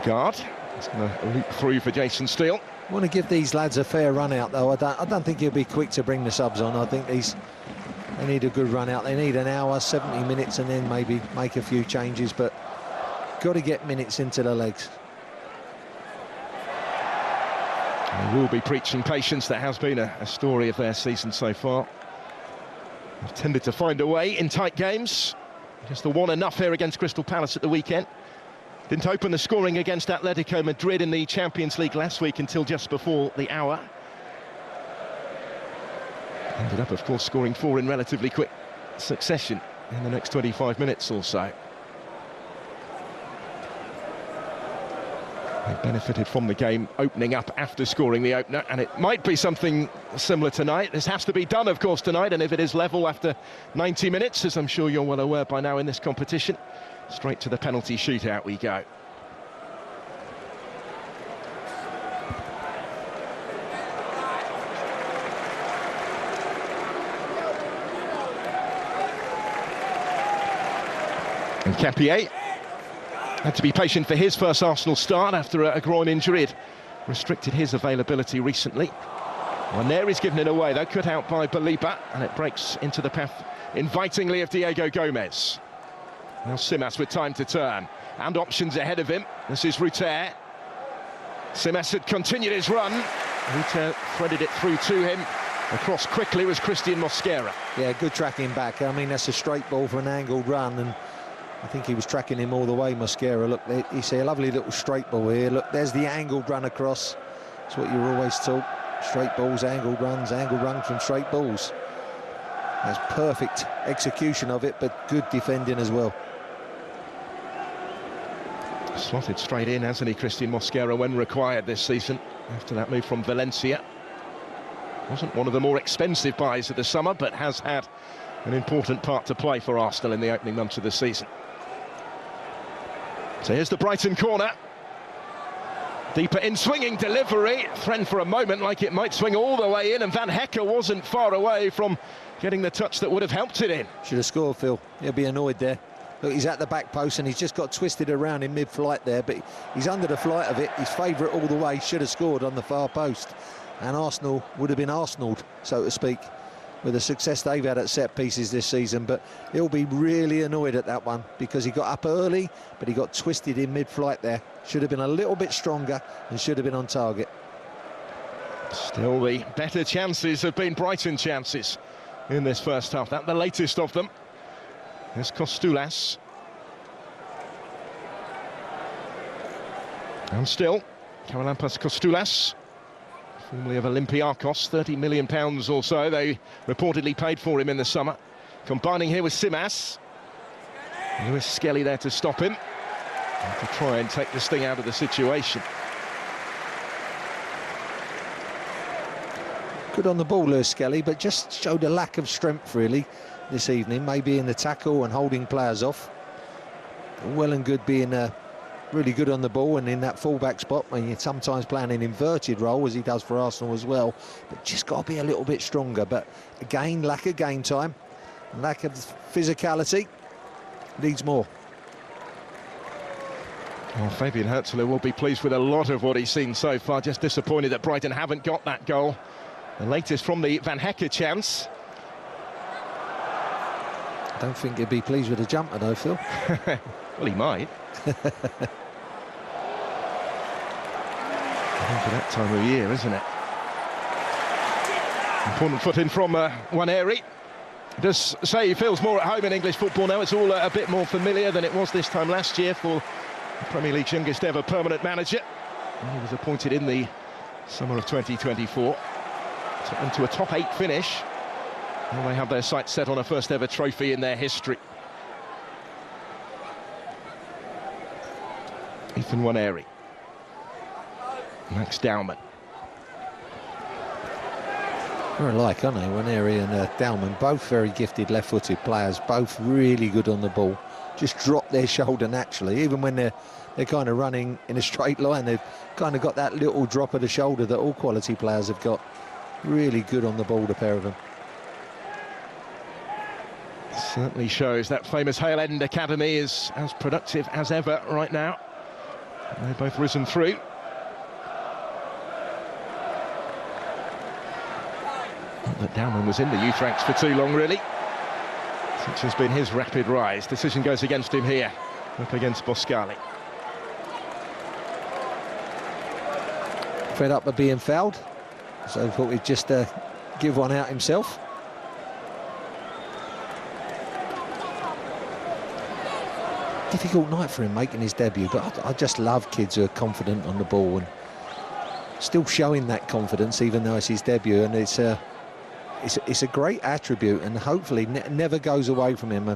Guard. It's going to loop through for Jason Steele. I want to give these lads a fair run out, though. I don't think he'll be quick to bring the subs on. I think they need a good run out. They need an hour, 70 minutes, and then maybe make a few changes, but got to get minutes into the legs. They will be preaching patience. That has been a story of their season so far. They've tended to find a way in tight games. Just the one enough here against Crystal Palace at the weekend. Didn't open the scoring against Atletico Madrid in the Champions League last week until just before the hour. Ended up, of course, scoring 4 in relatively quick succession in the next 25 minutes or so. They benefited from the game opening up after scoring the opener, and it might be something similar tonight. This has to be done, of course, tonight, and if it is level after 90 minutes, as I'm sure you're well aware by now in this competition, straight to the penalty shootout we go. And Capier had to be patient for his first Arsenal start after a groin injury. It restricted his availability recently. Waneri's given it away, though, cut out by Baliba, and it breaks into the path invitingly of Diego Gomez. Now Simas with time to turn, and options ahead of him. This is Ruter. Simas had continued his run. Ruter threaded it through to him. Across quickly was Christian Mosquera. Yeah, good tracking back. I mean, that's a straight ball for an angled run, and I think he was tracking him all the way, Mosquera. Look, you see a lovely little straight ball here. Look, there's the angled run across. That's what you're always taught. Straight balls, angled runs from straight balls. That's perfect execution of it, but good defending as well. Slotted straight in, hasn't he, Christian Mosquera, when required this season, after that move from Valencia. Wasn't one of the more expensive buys of the summer, but has had an important part to play for Arsenal in the opening months of the season. So here's the Brighton corner. Deeper in, swinging delivery. Threatened for a moment like it might swing all the way in, and Van Hecker wasn't far away from getting the touch that would have helped it in. Should have scored, Phil. He'll be annoyed there. Look, he's at the back post and he's just got twisted around in mid-flight there, but he's under the flight of it. His favourite all the way, should have scored on the far post. And Arsenal would have been Arsenaled, so to speak, with the success they've had at set pieces this season. But he'll be really annoyed at that one because he got up early, but he got twisted in mid-flight there. Should have been a little bit stronger and should have been on target. Still, the better chances have been Brighton chances in this first half. That's the latest of them. There's Kostulas. And still, Karalampas Kostulas, formerly of Olympiacos, £30 million or so they reportedly paid for him in the summer. Combining here with Simas. Lewis Skelly there to stop him, and to try and take this thing out of the situation. Good on the ball, Lewis Skelly, but just showed a lack of strength, really, this evening, maybe in the tackle and holding players off. Well and good being really good on the ball and in that full-back spot, and you're sometimes playing an inverted role, as he does for Arsenal as well, but just got to be a little bit stronger. But again, lack of game time, lack of physicality, needs more. Well, Fabian Herzler will be pleased with a lot of what he's seen so far. Just disappointed that Brighton haven't got that goal. The latest from the Van Hecke chance. I don't think he'd be pleased with the jumper though, Phil. Well, he might. For that time of year, isn't it? Important foot in from Waneri. Does say he feels more at home in English football now. It's all a bit more familiar than it was this time last year for the Premier League's youngest ever permanent manager. And he was appointed in the summer of 2024. Took them to a top 8 finish. Well, they have their sights set on a first ever trophy in their history. Ethan Waneri. Max Dowman. They're alike, aren't they? Waneri and Dowman, both very gifted left-footed players, both really good on the ball. Just drop their shoulder naturally, even when they're kind of running in a straight line. They've kind of got that little drop of the shoulder that all quality players have got. Really good on the ball, the pair of them. Certainly shows that famous Hale End Academy is as productive as ever right now. They've both risen through. Not that Dowman was in the youth ranks for too long, really. Such has been his rapid rise. Decision goes against him here, up against Boscali. Fed up of being fouled, so I thought he'd just give one out himself. Difficult night for him making his debut, but I just love kids who are confident on the ball and still showing that confidence even though it's his debut, and it's a great attribute and hopefully never goes away from him.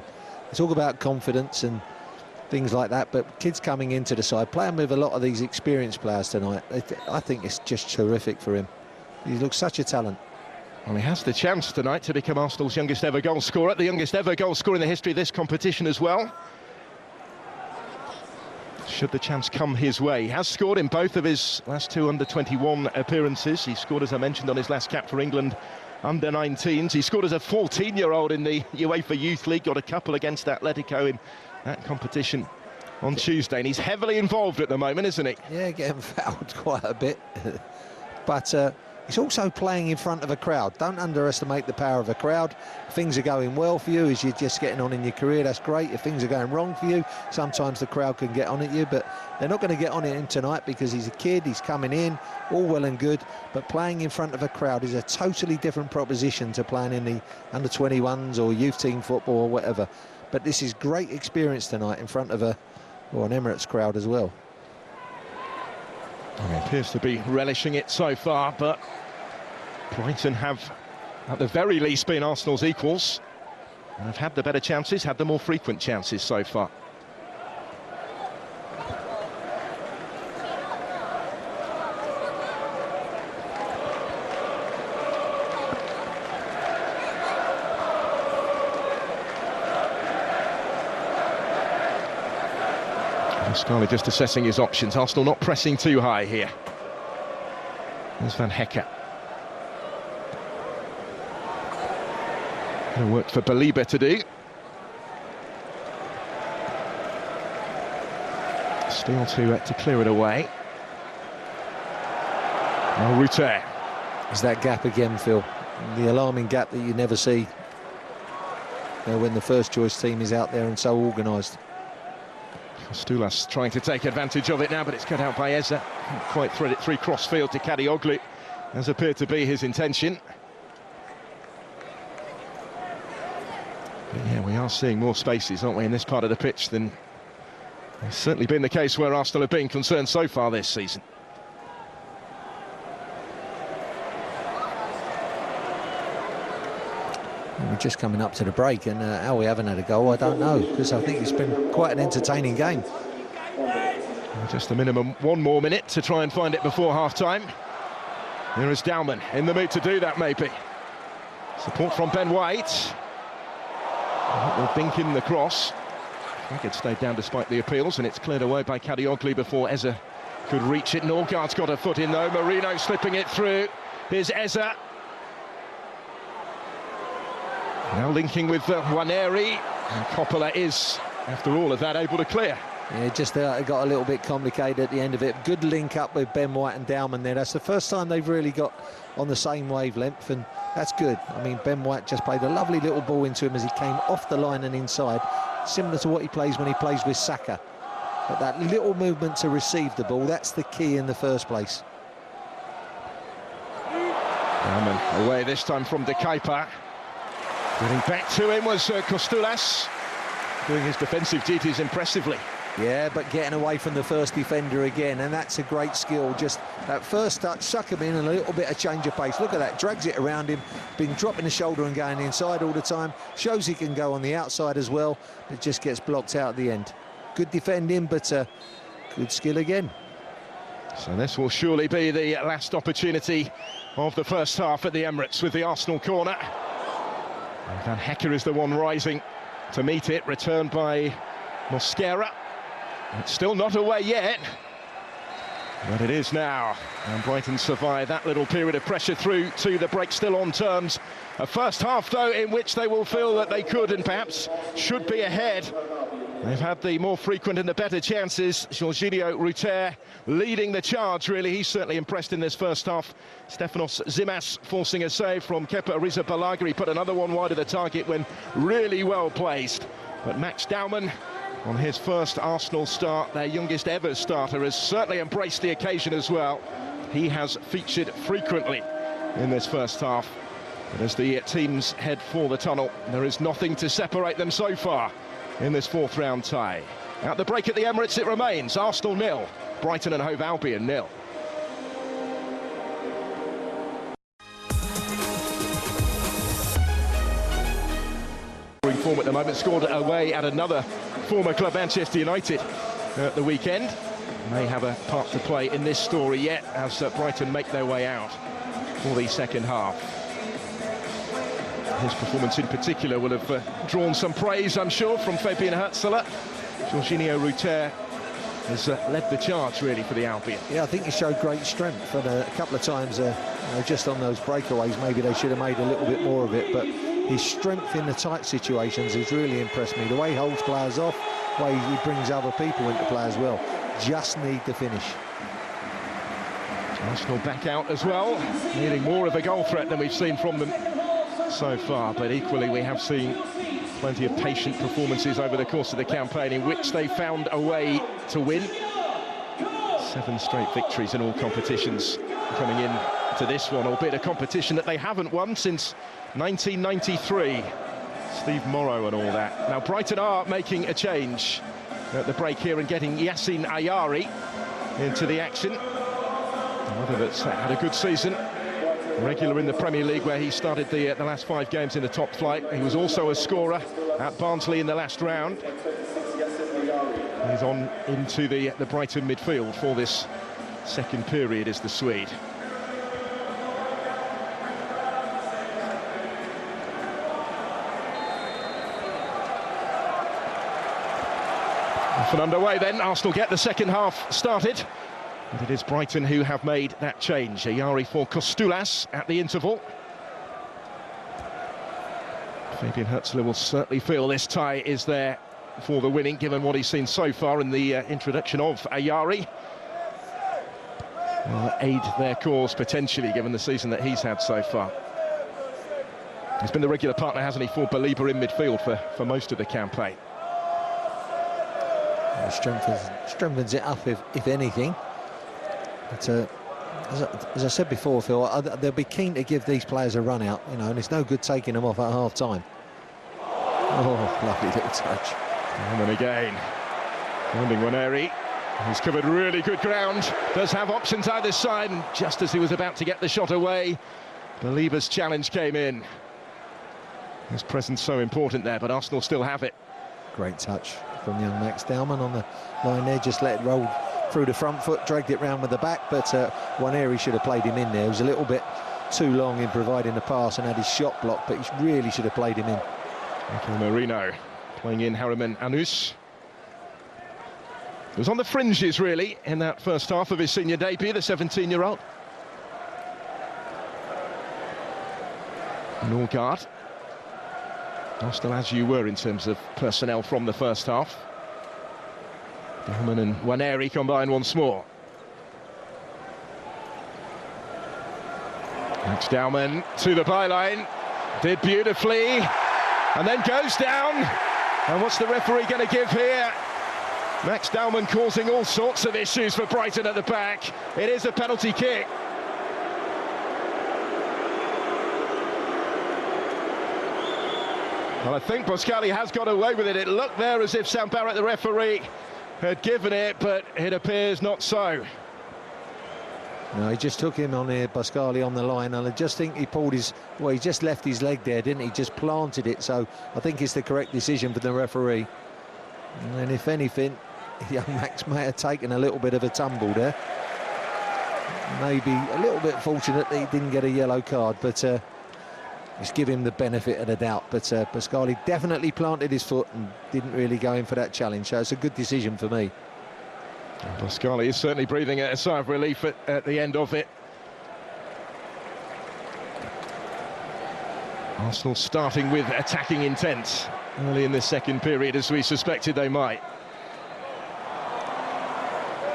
It's all about confidence and things like that, but kids coming into the side, playing with a lot of these experienced players tonight, I think it's just terrific for him. He looks such a talent. Well, he has the chance tonight to become Arsenal's youngest ever goal scorer, the youngest ever goal scorer in the history of this competition as well. Should the chance come his way. He has scored in both of his last 2 under-21 appearances. He scored, as I mentioned, on his last cap for England under-19s. He scored as a 14-year-old in the UEFA Youth League, got a couple against Atletico in that competition on Tuesday, and he's heavily involved at the moment, isn't he? Yeah, getting fouled quite a bit. But he's also playing in front of a crowd. Don't underestimate the power of a crowd. If things are going well for you as you're just getting on in your career, that's great. If things are going wrong for you, sometimes the crowd can get on at you, but they're not going to get on at him tonight because he's a kid, he's coming in, all well and good, but playing in front of a crowd is a totally different proposition to playing in the under-21s or youth team football or whatever. But this is great experience tonight in front of an Emirates crowd as well. He appears to be relishing it so far, but Brighton have, at the very least, been Arsenal's equals and have had the better chances, had the more frequent chances so far. Scarlett just assessing his options. Arsenal not pressing too high here. There's Van Hecke. Work for Baliba to do. Steele to clear it away. Now Rutter. It's that gap again, Phil. The alarming gap that you never see when the first choice team is out there and so organised. Stulas trying to take advantage of it now, but it's cut out by Eza. Can't quite thread it through crossfield to Kadioglu, as appeared to be his intention. But yeah, we are seeing more spaces, aren't we, in this part of the pitch than has certainly been the case where Arsenal have been concerned so far this season. We're just coming up to the break, and how we haven't had a goal, I don't know, because I think it's been quite an entertaining game. Just a minimum 1 more minute to try and find it before half-time. There is Dowman in the mood to do that, maybe. Support from Ben White. Will bink in the cross. It stayed down despite the appeals, and it's cleared away by Kadioglu before Eza could reach it. Norgard's got a foot in though. Marino slipping it through. Here's Eza. Now linking with Waneri, and Coppola is, after all of that, able to clear. Yeah, just it got a little bit complicated at the end of it. Good link up with Ben White and Dowman there. That's the first time they've really got on the same wavelength, and that's good. I mean, Ben White just played a lovely little ball into him as he came off the line and inside, similar to what he plays when he plays with Saka. But that little movement to receive the ball, that's the key in the first place. Dowman away this time from De Kuyper. Getting back to him was Costulas, doing his defensive duties impressively. Yeah, but getting away from the first defender again, and that's a great skill. Just that first touch, suck him in, and a little bit of change of pace. Look at that, drags it around him, been dropping the shoulder and going inside all the time. Shows he can go on the outside as well, but just gets blocked out at the end. Good defending, but good skill again. So this will surely be the last opportunity of the first half at the Emirates with the Arsenal corner. And Van Hecker is the one rising to meet it, returned by Mosquera. It's still not away yet, but it is now. And Brighton survive that little period of pressure through to the break, still on terms. A first half, though, in which they will feel that they could and perhaps should be ahead. They've had the more frequent and the better chances. Jorginho Ruter leading the charge, really. He's certainly impressed in this first half. Stefanos Zimas forcing a save from Kepa Arrizabalaga. He put another one wide of the target when really well placed. But Max Dowman, on his first Arsenal start, their youngest ever starter, has certainly embraced the occasion as well. He has featured frequently in this first half. But as the teams head for the tunnel, there is nothing to separate them so far in this fourth round tie. At the break at the Emirates it remains Arsenal 0, Brighton and Hove Albion 0. Form at the moment, scored away at another former club, Manchester United, at the weekend. May have a part to play in this story yet as Brighton make their way out for the second half. His performance in particular will have drawn some praise, I'm sure, from Fabian Herzler. Jorginho Ruter has led the charge, really, for the Albion. Yeah, I think he showed great strength, and a couple of times, just on those breakaways, maybe they should have made a little bit more of it, but his strength in the tight situations has really impressed me. The way he holds players off, the way he brings other people into play as well. Just need the finish. Arsenal back out as well, needing more of a goal threat than we've seen from them so far, but equally we have seen plenty of patient performances over the course of the campaign in which they found a way to win. 7 straight victories in all competitions coming in to this one, albeit a competition that they haven't won since 1993. Steve Morrow and all that. Now Brighton are making a change at the break here and getting Yassine Ayari into the action. Another that's had a good season, regular in the Premier League where he started the last 5 games in the top flight. He was also a scorer at Barnsley in the last round. He's on into the Brighton midfield for this second period is the Swede. Off and underway then, Arsenal get the second half started. And it is Brighton who have made that change. Ayari for Costulas at the interval. Fabian Herzler will certainly feel this tie is there for the winning, given what he's seen so far in the introduction of Ayari. Will aid their cause potentially, given the season that he's had so far. He's been the regular partner, hasn't he, for Belieber in midfield for most of the campaign. Strengthens it up, if anything. But as I said before, Phil, they'll be keen to give these players a run out, you know, and it's no good taking them off at half-time. Oh, lovely little touch. And then again, finding Waneri. He's covered really good ground, does have options either side, and just as he was about to get the shot away, Belieber's challenge came in. His presence so important there, but Arsenal still have it. Great touch from young Max Dowman on the line there, just let it roll through the front foot, dragged it round with the back, but Waneri should have played him in there. He was a little bit too long in providing the pass and had his shot blocked, but he really should have played him in. Mikel Merino playing in Haraman Anus. He was on the fringes, really, in that first half of his senior debut, the 17-year-old. Norgard. Hostile as you were in terms of personnel from the first half. Bellman and Waneri combine once more. Max Dowman to the byline, did beautifully, and then goes down. And what's the referee going to give here? Max Dowman causing all sorts of issues for Brighton at the back. It is a penalty kick. Well, I think Pascali has got away with it. It looked there as if Sam Barrett, the referee, had given it, but it appears not so. No, he just took him on here, Pascali, on the line, and I just think he pulled his... Well, he just left his leg there, didn't he? Just planted it, so I think it's the correct decision for the referee. And if anything, young Max may have taken a little bit of a tumble there. Maybe a little bit fortunate that he didn't get a yellow card, but just give him the benefit of the doubt. But Pascali definitely planted his foot and didn't really go in for that challenge, so it's a good decision for me. Pascali is certainly breathing a sigh of relief at the end of it. Arsenal starting with attacking intent early in the second period, as we suspected they might.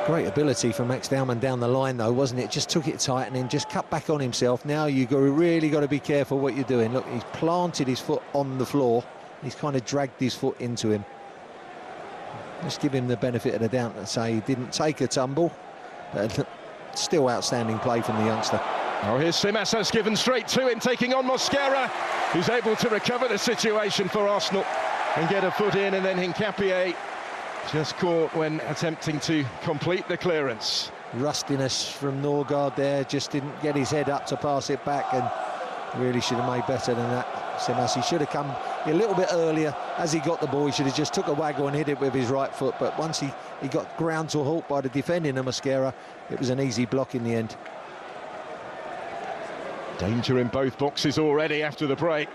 Great ability from Max Dowman down the line, though, wasn't it? Just took it tight and then just cut back on himself. Now you've really got to be careful what you're doing. Look, he's planted his foot on the floor. He's kind of dragged his foot into him. Just give him the benefit of the doubt and say he didn't take a tumble, but still outstanding play from the youngster. Oh, here's Simas given straight to him, taking on Mosquera, who's able to recover the situation for Arsenal and get a foot in, and then Hincapié just caught when attempting to complete the clearance. Rustiness from Norgard there, just didn't get his head up to pass it back, and really should have made better than that. Simas, he should have come a little bit earlier. As he got the ball, he should have just took a waggle and hit it with his right foot, but once he got ground to a halt by the defending of Mosquera, it was an easy block in the end. Danger in both boxes already after the break.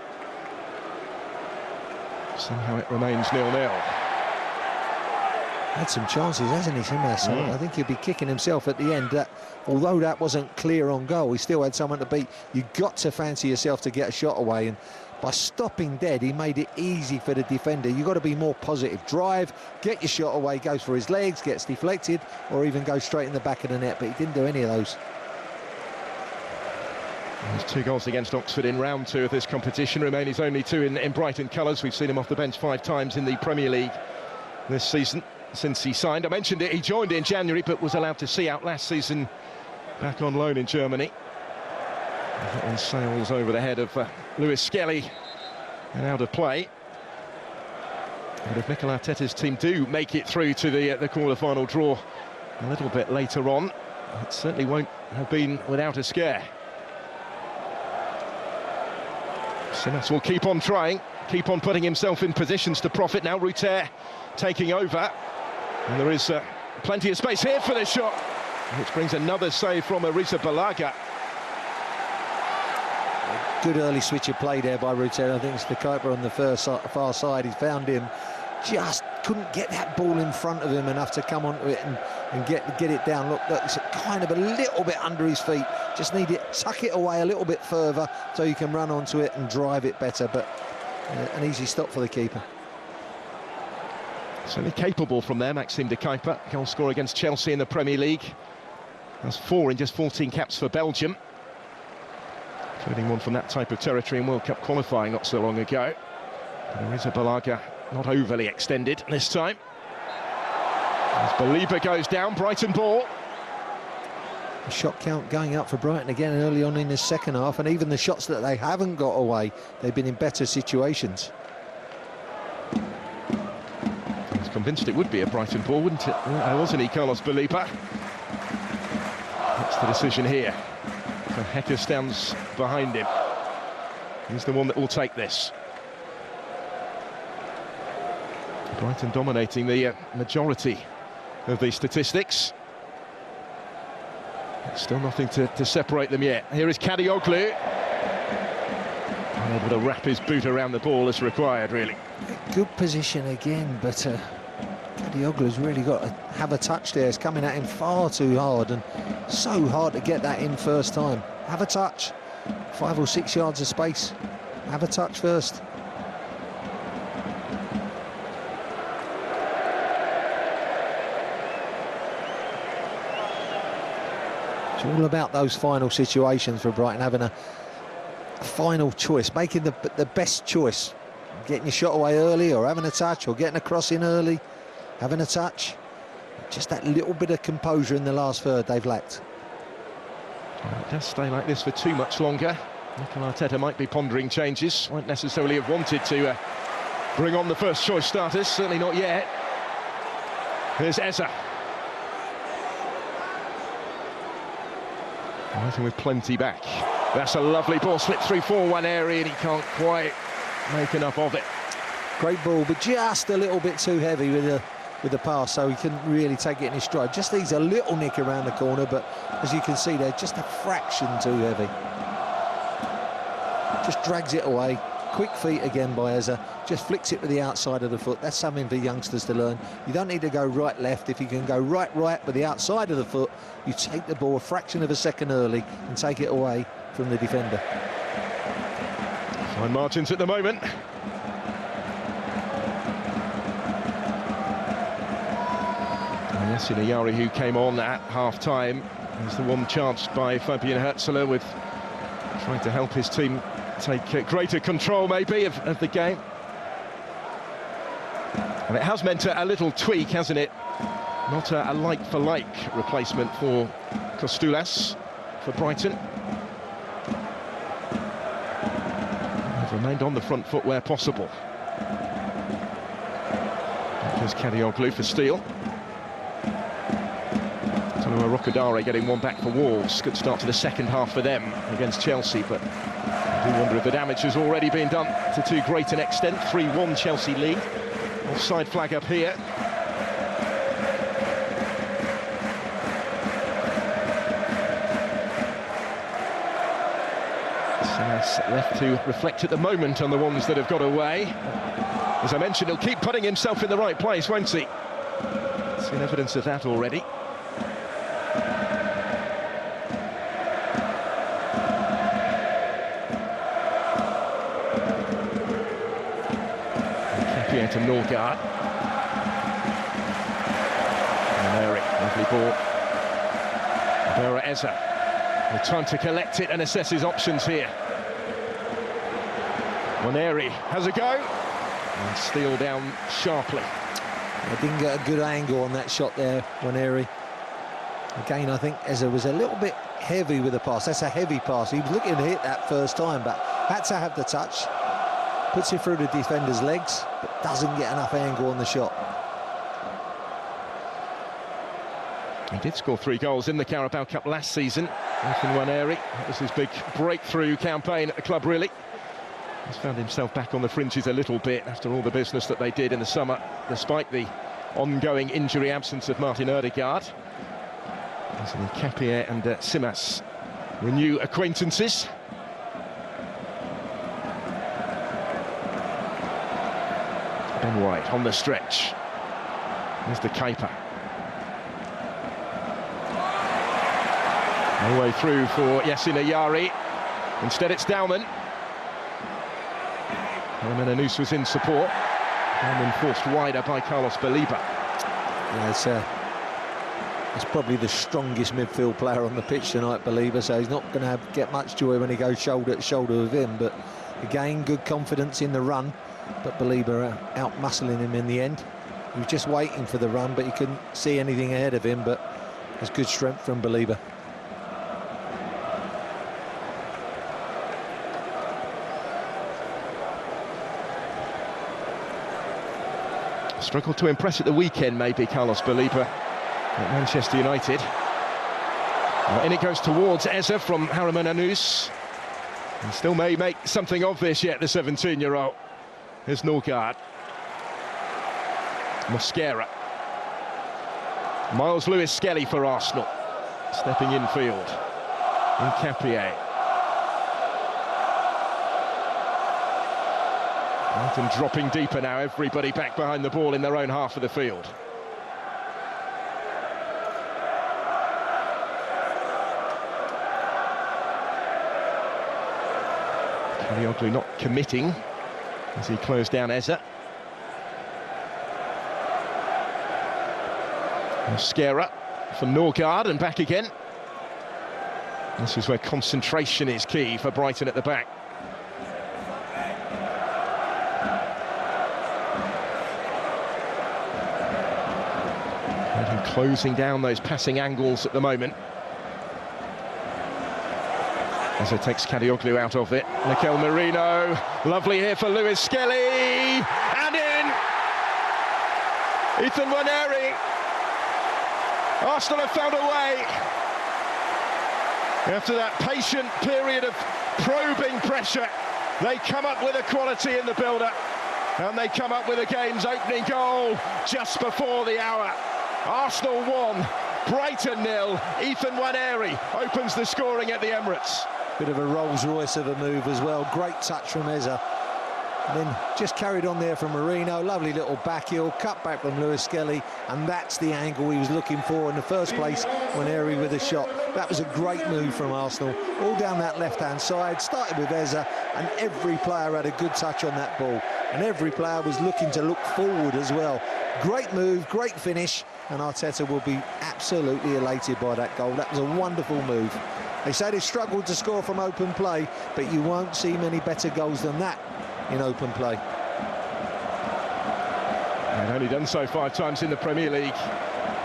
Somehow it remains 0-0. Had some chances, hasn't he, Simas? I think he'll be kicking himself at the end. Although that wasn't clear on goal, he still had someone to beat. You've got to fancy yourself to get a shot away, and by stopping dead, he made it easy for the defender. You've got to be more positive. Drive, get your shot away, goes for his legs, gets deflected, or even goes straight in the back of the net, but he didn't do any of those. There's 2 goals against Oxford in round 2 of this competition. Remain his only 2 in Brighton colours. We've seen him off the bench 5 times in the Premier League this season since he signed. I mentioned it, he joined in January but was allowed to see out last season back on loan in Germany. That one sails over the head of Lewis Skelly and out of play. But if Mikel Arteta's team do make it through to the quarter-final draw a little bit later on, it certainly won't have been without a scare. Simas will keep on trying, keep on putting himself in positions to profit. Now Ruter taking over, and there is plenty of space here for the shot, which brings another save from Arisa Balaga. Good early switch of play there by Ruter. I think it's the keeper on the far side. He found him, just couldn't get that ball in front of him enough to come onto it and get it down. Look, it's kind of a little bit under his feet. Just need it, tuck it away a little bit further so you can run onto it and drive it better. But an easy stop for the keeper. Certainly capable from there, Maxime de Kuyper, goal scorer against Chelsea in the Premier League. That's 4 in just 14 caps for Belgium, including one from that type of territory in World Cup qualifying not so long ago. Arisa Balaga not overly extended this time. As Baliba goes down, Brighton ball. The shot count going up for Brighton again early on in the second half, and even the shots that they haven't got away, they've been in better situations. I was convinced it would be a Brighton ball, wouldn't it? Wasn't he, Carlos Baliba? That's the decision here. And Hecker stands behind him. He's the one that will take this. Brighton dominating the majority of the statistics. Still nothing to separate them yet. Here is Kadioglu. Unable to wrap his boot around the ball as required, really. Good position again, but Kadioglu's really got to have a touch there. It's coming at him far too hard, and so hard to get that in first time. Have a touch. 5 or 6 yards of space. Have a touch first. It's all about those final situations for Brighton, having a final choice, making the best choice. Getting your shot away early, or having a touch, or getting a cross in early, having a touch. Just that little bit of composure in the last third they've lacked. Well, it does stay like this for too much longer. Mikel Arteta might be pondering changes, won't necessarily have wanted to bring on the first choice starters, certainly not yet. Here's Eza. Waiting with plenty back. That's a lovely ball, slipped through for one area, and he can't quite make enough of it. Great ball, but just a little bit too heavy with the pass, so he couldn't really take it in his stride. Just needs a little nick around the corner, but as you can see there, just a fraction too heavy. Just drags it away. Quick feet again by Eza. Just flicks it with the outside of the foot. That's something for youngsters to learn. You don't need to go right-left. If you can go right-right with the outside of the foot, you take the ball a fraction of a second early and take it away from the defender. Fine margins at the moment. Yassine Ayari, who came on at half-time, was the one chance by Fabian Herzler, with trying to help his team take greater control, maybe, of the game. And it has meant a little tweak, hasn't it? Not a like-for-like replacement for Costulas for Brighton. They've remained on the front foot where possible. Here's Kadioglu for Steele. Rokodare getting one back for Wolves. Good start to the second half for them against Chelsea, but I do wonder if the damage has already been done to too great an extent. 3-1 Chelsea lead. Offside flag up here. Simas left to reflect at the moment on the ones that have got away. As I mentioned, he'll keep putting himself in the right place, won't he? Seen evidence of that already. To Norgard. Lovely ball. Vera Eza. With time to collect it and assess his options here. Waneri has a go. And Steele down sharply. I didn't get a good angle on that shot there, Waneri. Again, I think Eza was a little bit heavy with the pass. That's a heavy pass. He was looking to hit that first time, but had to have the touch. Puts it through the defender's legs, but doesn't get enough angle on the shot. He did score 3 goals in the Carabao Cup last season. Nathan Waneri, that was his big breakthrough campaign at the club, really. He's found himself back on the fringes a little bit after all the business that they did in the summer, despite the ongoing injury absence of Martin Ødegaard. As Capie and Simas renew acquaintances. Ben White on the stretch. There's the keeper. No way through for Yassine Ayari. Instead it's Dauman. Anous was in support. Dauman forced wider by Carlos Baliba. Yeah, it's probably the strongest midfield player on the pitch tonight, Baliba, so he's not going to get much joy when he goes shoulder to shoulder with him. But again, good confidence in the run. But Baliba out-muscling him in the end. He was just waiting for the run, but he couldn't see anything ahead of him. But there's good strength from Baliba. Struggled to impress at the weekend, maybe, Carlos Baliba at Manchester United. In it goes towards Eza from Haraman Anous. He still may make something of this yet, the 17-year-old. Here's Norgard. Mosquera. Miles Lewis-Skelly for Arsenal. Stepping infield. Capie. Brighton dropping deeper now, everybody back behind the ball in their own half of the field. Kadioglu not committing as he closed down Eza. Mosquera for Norgard and back again. This is where concentration is key for Brighton at the back. And closing down those passing angles at the moment. As it takes Kadioglu out of it. Mikel Merino, lovely here for Lewis Skelly, and in! Ethan Nwaneri. Arsenal have found a way. After that patient period of probing pressure, they come up with a quality in the build-up, and they come up with the game's opening goal just before the hour. Arsenal 1, Brighton 0. Ethan Nwaneri opens the scoring at the Emirates. Bit of a Rolls Royce of a move as well. Great touch from Eza. And then just carried on there from Merino. Lovely little back heel, cut back from Lewis Skelly, and that's the angle he was looking for in the first place. Nwaneri with a shot. That was a great move from Arsenal. All down that left-hand side. Started with Eza, and every player had a good touch on that ball. And every player was looking to look forward as well. Great move, great finish, and Arteta will be absolutely elated by that goal. That was a wonderful move. They say they struggled to score from open play, but you won't see many better goals than that in open play. They've only done so 5 times in the Premier League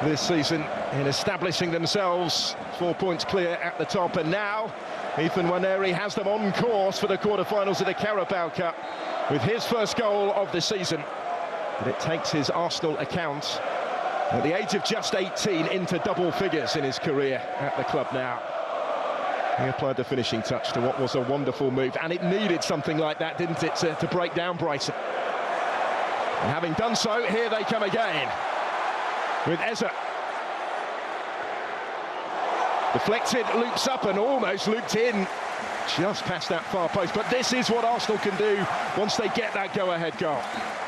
this season in establishing themselves 4 points clear at the top, and now Ethan Nwaneri has them on course for the quarter-finals of the Carabao Cup with his first goal of the season. But it takes his Arsenal account at the age of just 18 into double figures in his career at the club now. He applied the finishing touch to what was a wonderful move, and it needed something like that, didn't it, to break down Brighton. And having done so, here they come again with Eza. Deflected, loops up and almost looped in just past that far post. But this is what Arsenal can do once they get that go-ahead goal.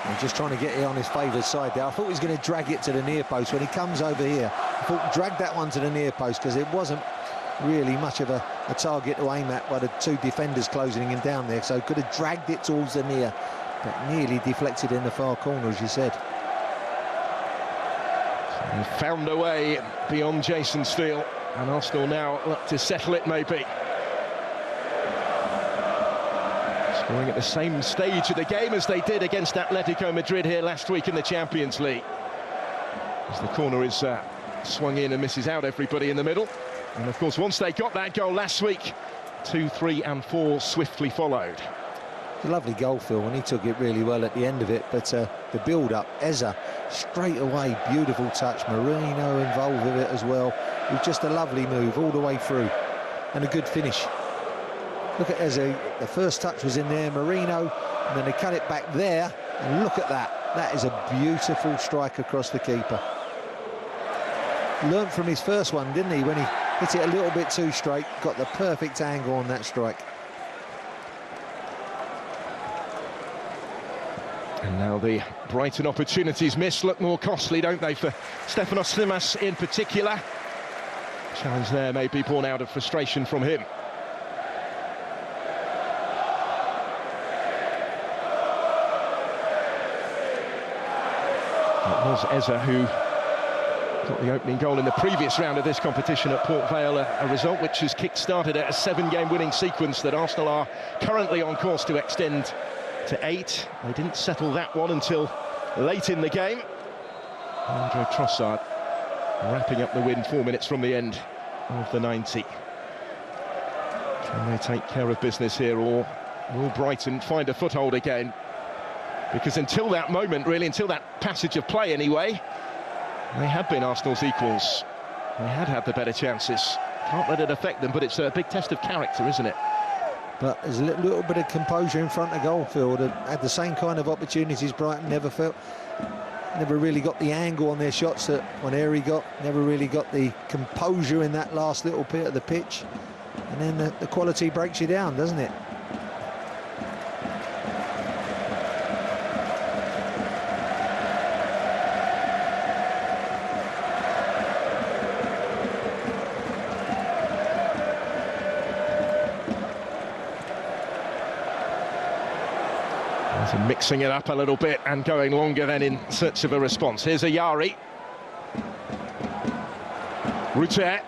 I'm just trying to get it on his favoured side there. I thought he was going to drag it to the near post. When he comes over here, I thought drag that one to the near post, because it wasn't really much of a target to aim at by the 2 defenders closing him down there, so could have dragged it towards the near, but nearly deflected in the far corner, as you said. And found a way beyond Jason Steele, and Arsenal now look to settle it maybe. Scoring at the same stage of the game as they did against Atletico Madrid here last week in the Champions League. As the corner is swung in and misses out everybody in the middle. And of course, once they got that goal last week, 2, 3 and 4 swiftly followed. It's a lovely goal, Phil, and he took it really well at the end of it, but the build-up, Eza, straight away, beautiful touch. Merino involved with it as well. It was just a lovely move all the way through, and a good finish. Look at Eza, the first touch was in there, Merino, and then they cut it back there, and look at that. That is a beautiful strike across the keeper. Learned from his first one, didn't he, when he hit it a little bit too straight, got the perfect angle on that strike. And now the Brighton opportunities missed look more costly, don't they, for Stefanos Tsitsipas in particular. Challenge there may be born out of frustration from him. It was Eza who got the opening goal in the previous round of this competition at Port Vale, a result which has kick-started a 7-game winning sequence that Arsenal are currently on course to extend to 8. They didn't settle that one until late in the game. Andre Trossard wrapping up the win 4 minutes from the end of the 90. Can they take care of business here, or will Brighton find a foothold again? Because until that moment, really, until that passage of play anyway, they had been Arsenal's equals. They had the better chances. Can't let it affect them, but it's a big test of character, isn't it? But there's a little bit of composure in front of goal, Phil. They had the same kind of opportunities Brighton never really got the angle on their shots that Nwaneri got, never really got the composure in that last little bit of the pitch. And then the quality breaks you down, doesn't it? So mixing it up a little bit and going longer then in search of a response. Here's Ayari. Ruter.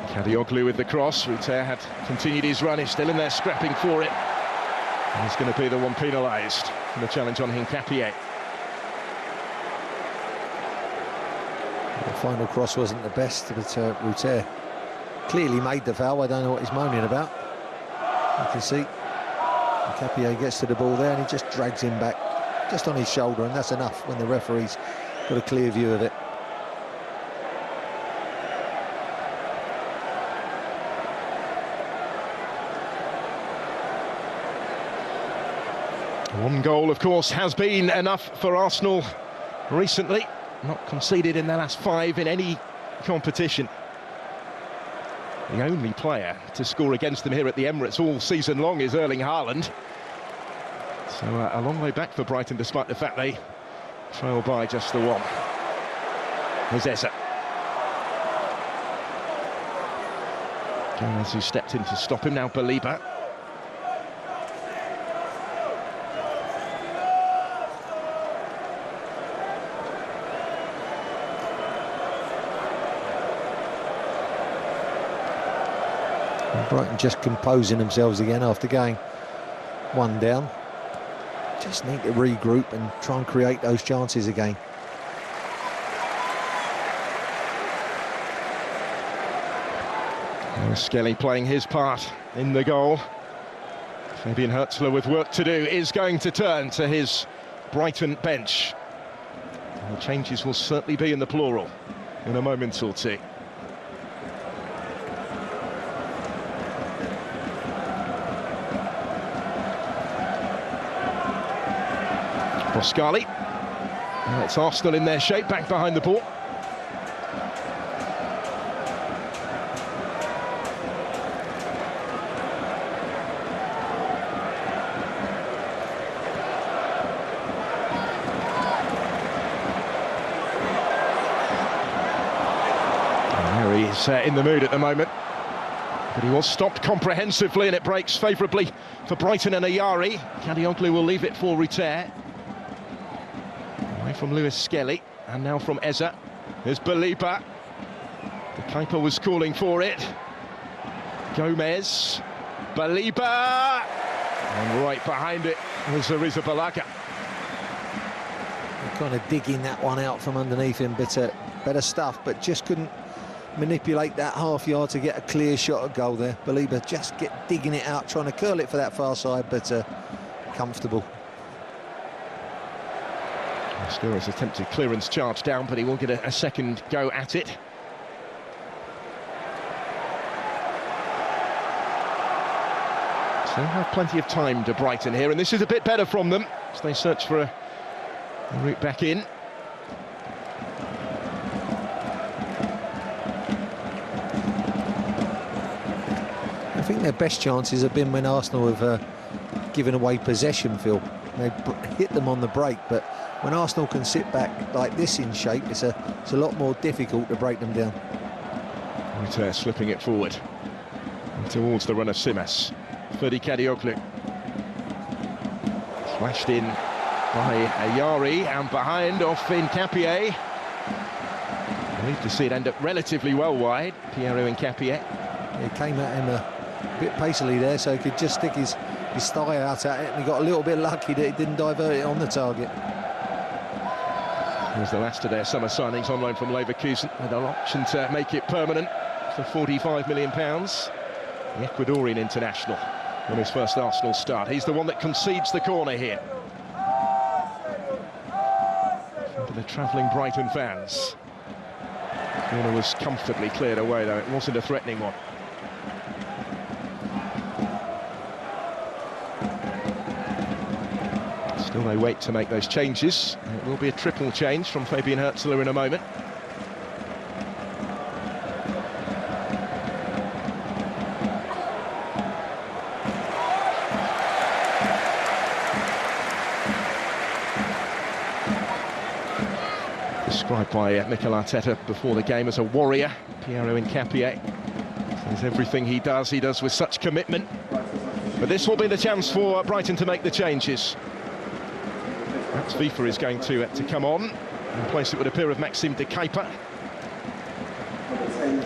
Kadioglu with the cross. Ruter had continued his run. He's still in there scrapping for it. And he's going to be the one penalised for the challenge on Hincapié. The final cross wasn't the best, but Ruter clearly made the foul. I don't know what he's moaning about. You can see Hincapié gets to the ball there and he just drags him back just on his shoulder, and that's enough when the referee's got a clear view of it. One goal, of course, has been enough for Arsenal recently. Not conceded in their last 5 in any competition. The only player to score against them here at the Emirates all season long is Erling Haaland. So a long way back for Brighton, despite the fact they trail by just the one. Here's Eza. Gomez, who stepped in to stop him, now Baliba. Brighton just composing themselves again after going 1 down. Just need to regroup and try and create those chances again. Skelly playing his part in the goal. Fabian Hertzler, with work to do, is going to turn to his Brighton bench. And the changes will certainly be in the plural in a moment or two. Boscali. Now it's Arsenal in their shape, back behind the ball. And there he's in the mood at the moment. But he was stopped comprehensively, and it breaks favourably for Brighton and Ayari. Kadioglu will leave it for Ruter. From Lewis Skelly, and now from Eza. There's Baliba. The keeper was calling for it. Gomez. Baliba! And right behind it was Arrizabalaga. Kind of digging that one out from underneath him, but better stuff, but just couldn't manipulate that half yard to get a clear shot at goal there. Baliba just digging it out, trying to curl it for that far side, but comfortable. Score's attempted clearance charged down, but he will get a second go at it. So they have plenty of time to Brighton here, and this is a bit better from them as they search for a route back in. I think their best chances have been when Arsenal have given away possession, Phil. They hit them on the break, but when Arsenal can sit back like this in shape, it's a lot more difficult to break them down. Ruter slipping it forward towards the run of Simas. Ferdi Kadioglu. Flashed in by Ayari, and behind off Hincapié. Relieved to see it end up relatively well wide. Piero Hincapié. He came at him a bit pacily there, so he could just stick his thigh out at it, and he got a little bit lucky that he didn't divert it on the target. Here's the last of their summer signings on loan from Leverkusen, with an option to make it permanent for £45 million. The Ecuadorian international on his first Arsenal start. He's the one that concedes the corner here. For the travelling Brighton fans. The corner was comfortably cleared away, though. It wasn't a threatening one. Still they wait to make those changes. It will be a triple change from Fabian Hertzler in a moment. Described by Mikel Arteta before the game as a warrior, Piero Hincapié. Says everything he does with such commitment. But this will be the chance for Brighton to make the changes. Perhaps FIFA is going to come on. In place, it would appear, of Maxime de Kuyper.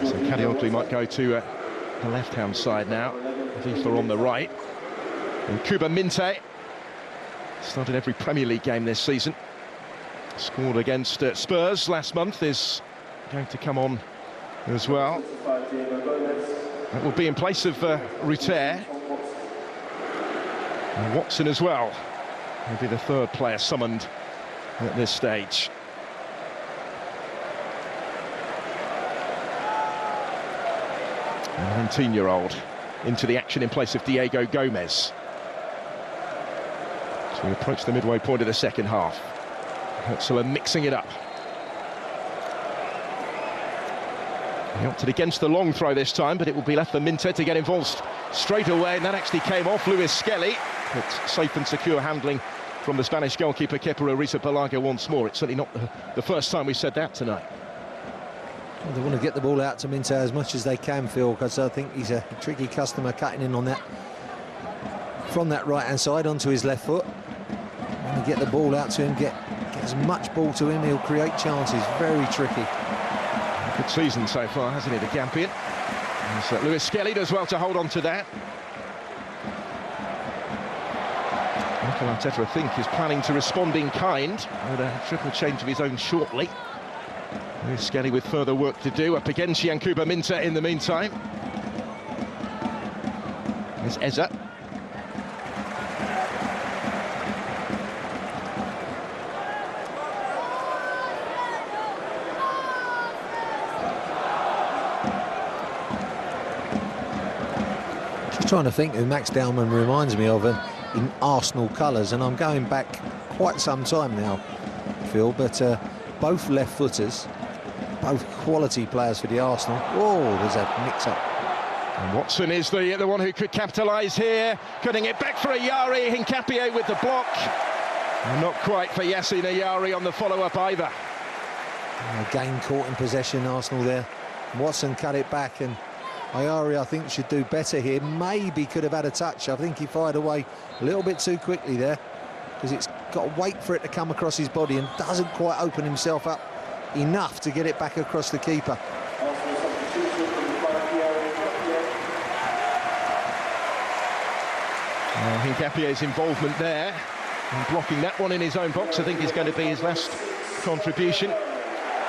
So Kadioglu might go to the left-hand side now. FIFA on the right. And Kuba Minte started every Premier League game this season. Scored against Spurs last month, is going to come on as well. That will be in place of Ruter. And Watson as well. He'll be the third player summoned at this stage. An 19-year-old into the action in place of Diego Gomez. So we approach the midway point of the second half. Herzl mixing it up. He opted against the long throw this time, but it will be left for Minte to get involved straight away, and that actually came off Luis Skelly. But safe and secure handling from the Spanish goalkeeper Kepa Arrizabalaga once more. It's certainly not the first time we said that tonight. Well, they want to get the ball out to Minte as much as they can, Phil, because I think he's a tricky customer cutting in on that from that right-hand side onto his left foot. Want to get the ball out to him, get as much ball to him, he'll create chances. Very tricky. Good season so far, hasn't he, the Gambian? So Luis Skelly does well to hold on to that. Mikel Arteta, I think, is planning to respond in kind with a triple change of his own shortly. Luis Skelly with further work to do, up against Yankuba Minte in the meantime. There's Eza. Trying to think who Max Dowman reminds me of in Arsenal colours, and I'm going back quite some time now, Phil, but both left-footers, both quality players for the Arsenal. Oh, there's a mix-up. And Watson is the one who could capitalise here, cutting it back for Ayari. Hincapié with the block. And not quite for Yassine Ayari on the follow-up either. Again caught in possession, Arsenal there. Watson cut it back, and Ayari, I think, should do better here. Maybe could have had a touch. I think he fired away a little bit too quickly there, because it's got to wait for it to come across his body and doesn't quite open himself up enough to get it back across the keeper. Hincapié's involvement there and blocking that one in his own box, I think, is going to be his last contribution.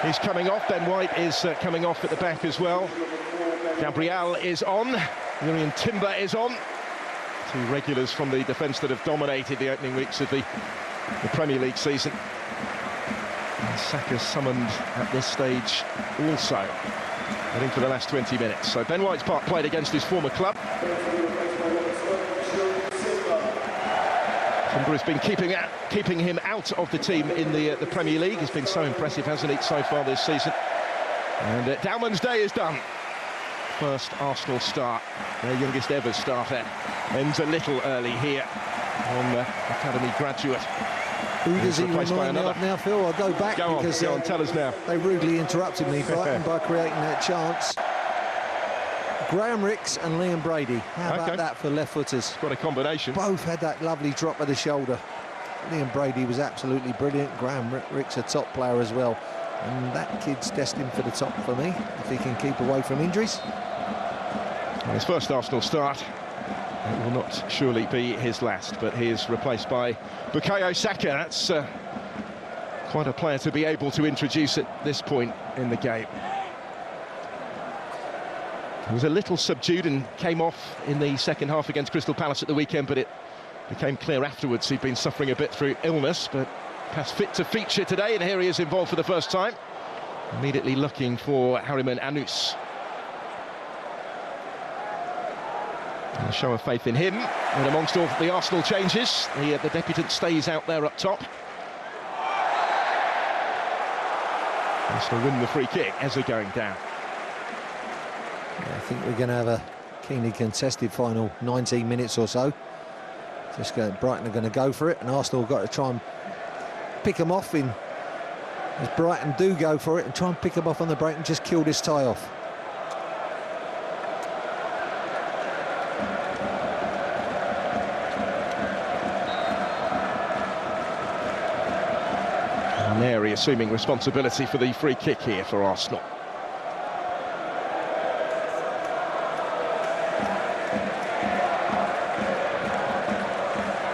He's coming off. Ben White is coming off at the back as well. Gabriel is on. Jurrien Timber is on. Two regulars from the defence that have dominated the opening weeks of the Premier League season. And Saka's summoned at this stage also, heading for the last 20 minutes. So Ben White's part played against his former club. Timber has been keeping him out of the team in the Premier League. He's been so impressive, hasn't he, so far this season? And Dowman's day is done. First Arsenal start, their youngest ever starter, ends a little early here on academy graduate. Who does he remind me of now, Phil? I'll go back because go on, tell us now. They rudely interrupted me by creating that chance. Graham Rix and Liam Brady. How about that for left-footers? What a combination. Both had that lovely drop of the shoulder. Liam Brady was absolutely brilliant. Graham Rix, a top player as well. And that kid's destined for the top for me, if he can keep away from injuries. His first Arsenal start. It will not surely be his last, but he is replaced by Bukayo Saka. That's quite a player to be able to introduce at this point in the game. He was a little subdued and came off in the second half against Crystal Palace at the weekend, but it became clear afterwards he'd been suffering a bit through illness, but has fit to feature today, and here he is involved for the first time. Immediately looking for Harriman Anus. A show of faith in him, and amongst all the Arsenal changes, the debutant stays out there up top. Arsenal win the free kick as they're going down. Yeah, I think we're going to have a keenly contested final 19 minutes or so. Brighton are going to go for it, and Arsenal have got to try and pick them off in, as Brighton do go for it, and try and pick them off on the break and just kill this tie off. Neri assuming responsibility for the free kick here for Arsenal.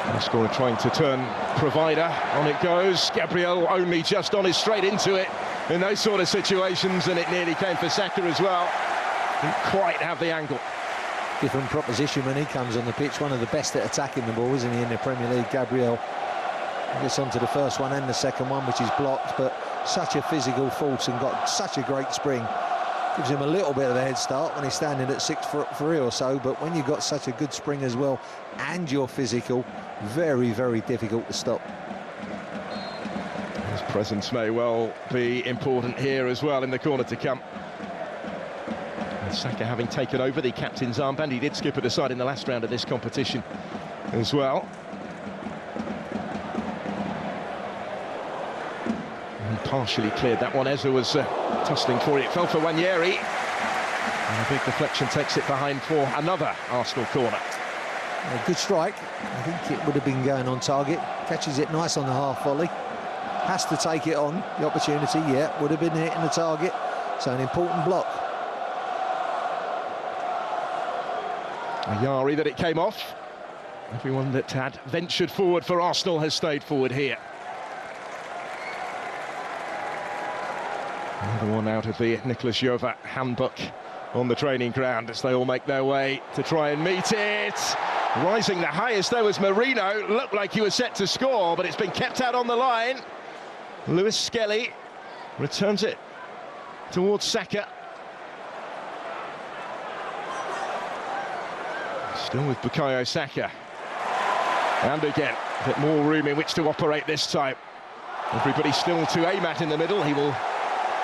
The scorer trying to turn provider. On it goes. Gabriel only just on is straight into it in those sort of situations, and it nearly came for Saka as well. Didn't quite have the angle. Different proposition when he comes on the pitch. One of the best at attacking the ball, isn't he, in the Premier League, Gabriel? He gets onto the first one and the second one, which is blocked, but such a physical force and got such a great spring. Gives him a little bit of a head start when he's standing at 6'3" or so, but when you've got such a good spring as well and you're physical, very, very difficult to stop. His presence may well be important here as well in the corner to come. And Saka having taken over the captain's armband, he did skip it aside in the last round of this competition as well. Partially cleared that one. Eza was tussling for it. It fell for Wanyeri. And a big deflection takes it behind for another Arsenal corner. A good strike. I think it would have been going on target. Catches it nice on the half volley. Has to take it on. The opportunity, yeah, would have been hitting the target. So an important block. Ayari that it came off. Everyone that had ventured forward for Arsenal has stayed forward here. Another one out of the Nicholas Jova handbook on the training ground as they all make their way to try and meet it. Rising the highest there was Marino. Looked like he was set to score, but it's been kept out on the line. Lewis Skelly returns it towards Saka. Still with Bukayo Saka. And again, a bit more room in which to operate this time. Everybody still to aim at in the middle. He will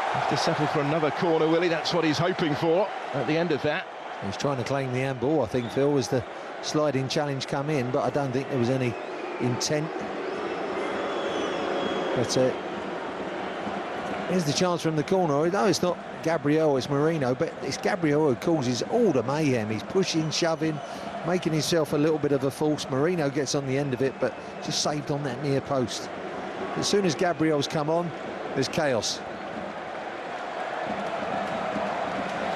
have to settle for another corner, will he? That's what he's hoping for at the end of that. He's trying to claim the handball, I think, Phil, as the sliding challenge come in, but I don't think there was any intent. But here's the chance from the corner. No, it's not Gabriel, it's Marino, but it's Gabriel who causes all the mayhem. He's pushing, shoving, making himself a little bit of a force. Marino gets on the end of it, but just saved on that near post. As soon as Gabriel's come on, there's chaos.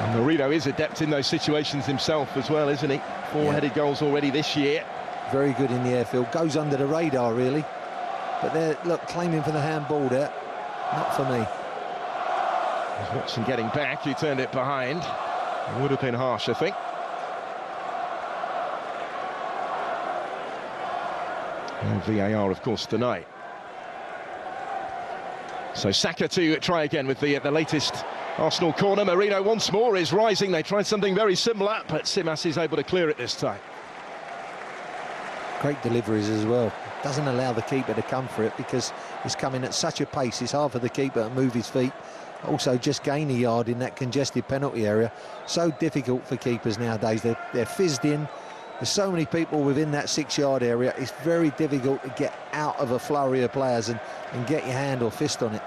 And Marino is adept in those situations himself as well, isn't he? Four-headed goals already this year. Very good in the airfield. Goes under the radar, really. But they're, look, claiming for the handball there. Not for me. There's Watson getting back. He turned it behind. It would have been harsh, I think. And VAR, of course, tonight. So Saka to try again with the latest Arsenal corner. Marino once more is rising. They tried something very similar, but Simas is able to clear it this time. Great deliveries as well. Doesn't allow the keeper to come for it because he's coming at such a pace. It's hard for the keeper to move his feet. Also, just gain a yard in that congested penalty area. So difficult for keepers nowadays. They're fizzed in. There's so many people within that 6-yard area. It's very difficult to get out of a flurry of players and get your hand or fist on it.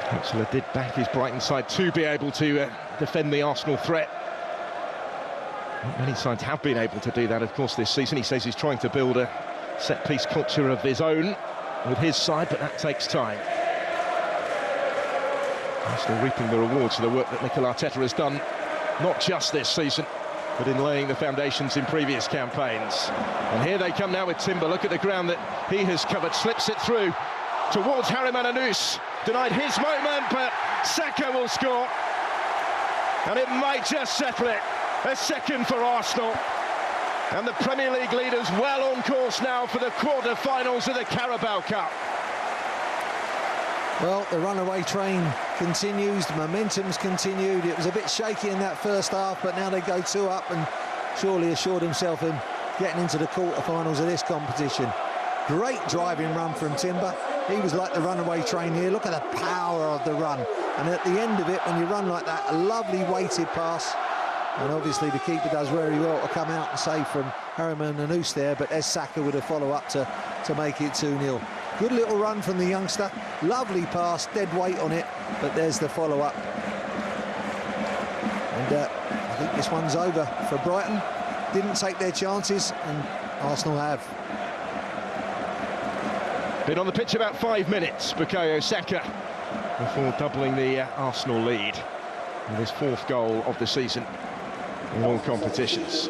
Huxler did back his Brighton side to be able to defend the Arsenal threat. Not many sides have been able to do that, of course, this season. He says he's trying to build a set-piece culture of his own with his side, but that takes time. Arsenal reaping the rewards of the work that Mikel Arteta has done, not just this season, but in laying the foundations in previous campaigns. And here they come now with Timber. Look at the ground that he has covered, slips it through towards Harry Mananous. Denied his moment, but Saka will score. And it might just settle it. A second for Arsenal. And the Premier League leaders well on course now for the quarter-finals of the Carabao Cup. Well, the runaway train continues, the momentum's continued. It was a bit shaky in that first half, but now they go 2 up and surely assured himself in getting into the quarter-finals of this competition. Great driving run from Timber. He was like the runaway train here. Look at the power of the run. And at the end of it, when you run like that, a lovely weighted pass. And obviously the keeper does very well to come out and save from Harry Mananous there, but there's Saka with a follow-up to make it 2-0. Good little run from the youngster. Lovely pass, dead weight on it, but there's the follow-up. And I think this one's over for Brighton. Didn't take their chances, and Arsenal have. Been on the pitch about 5 minutes, Bukayo Saka, before doubling the Arsenal lead with his 4th goal of the season in all competitions.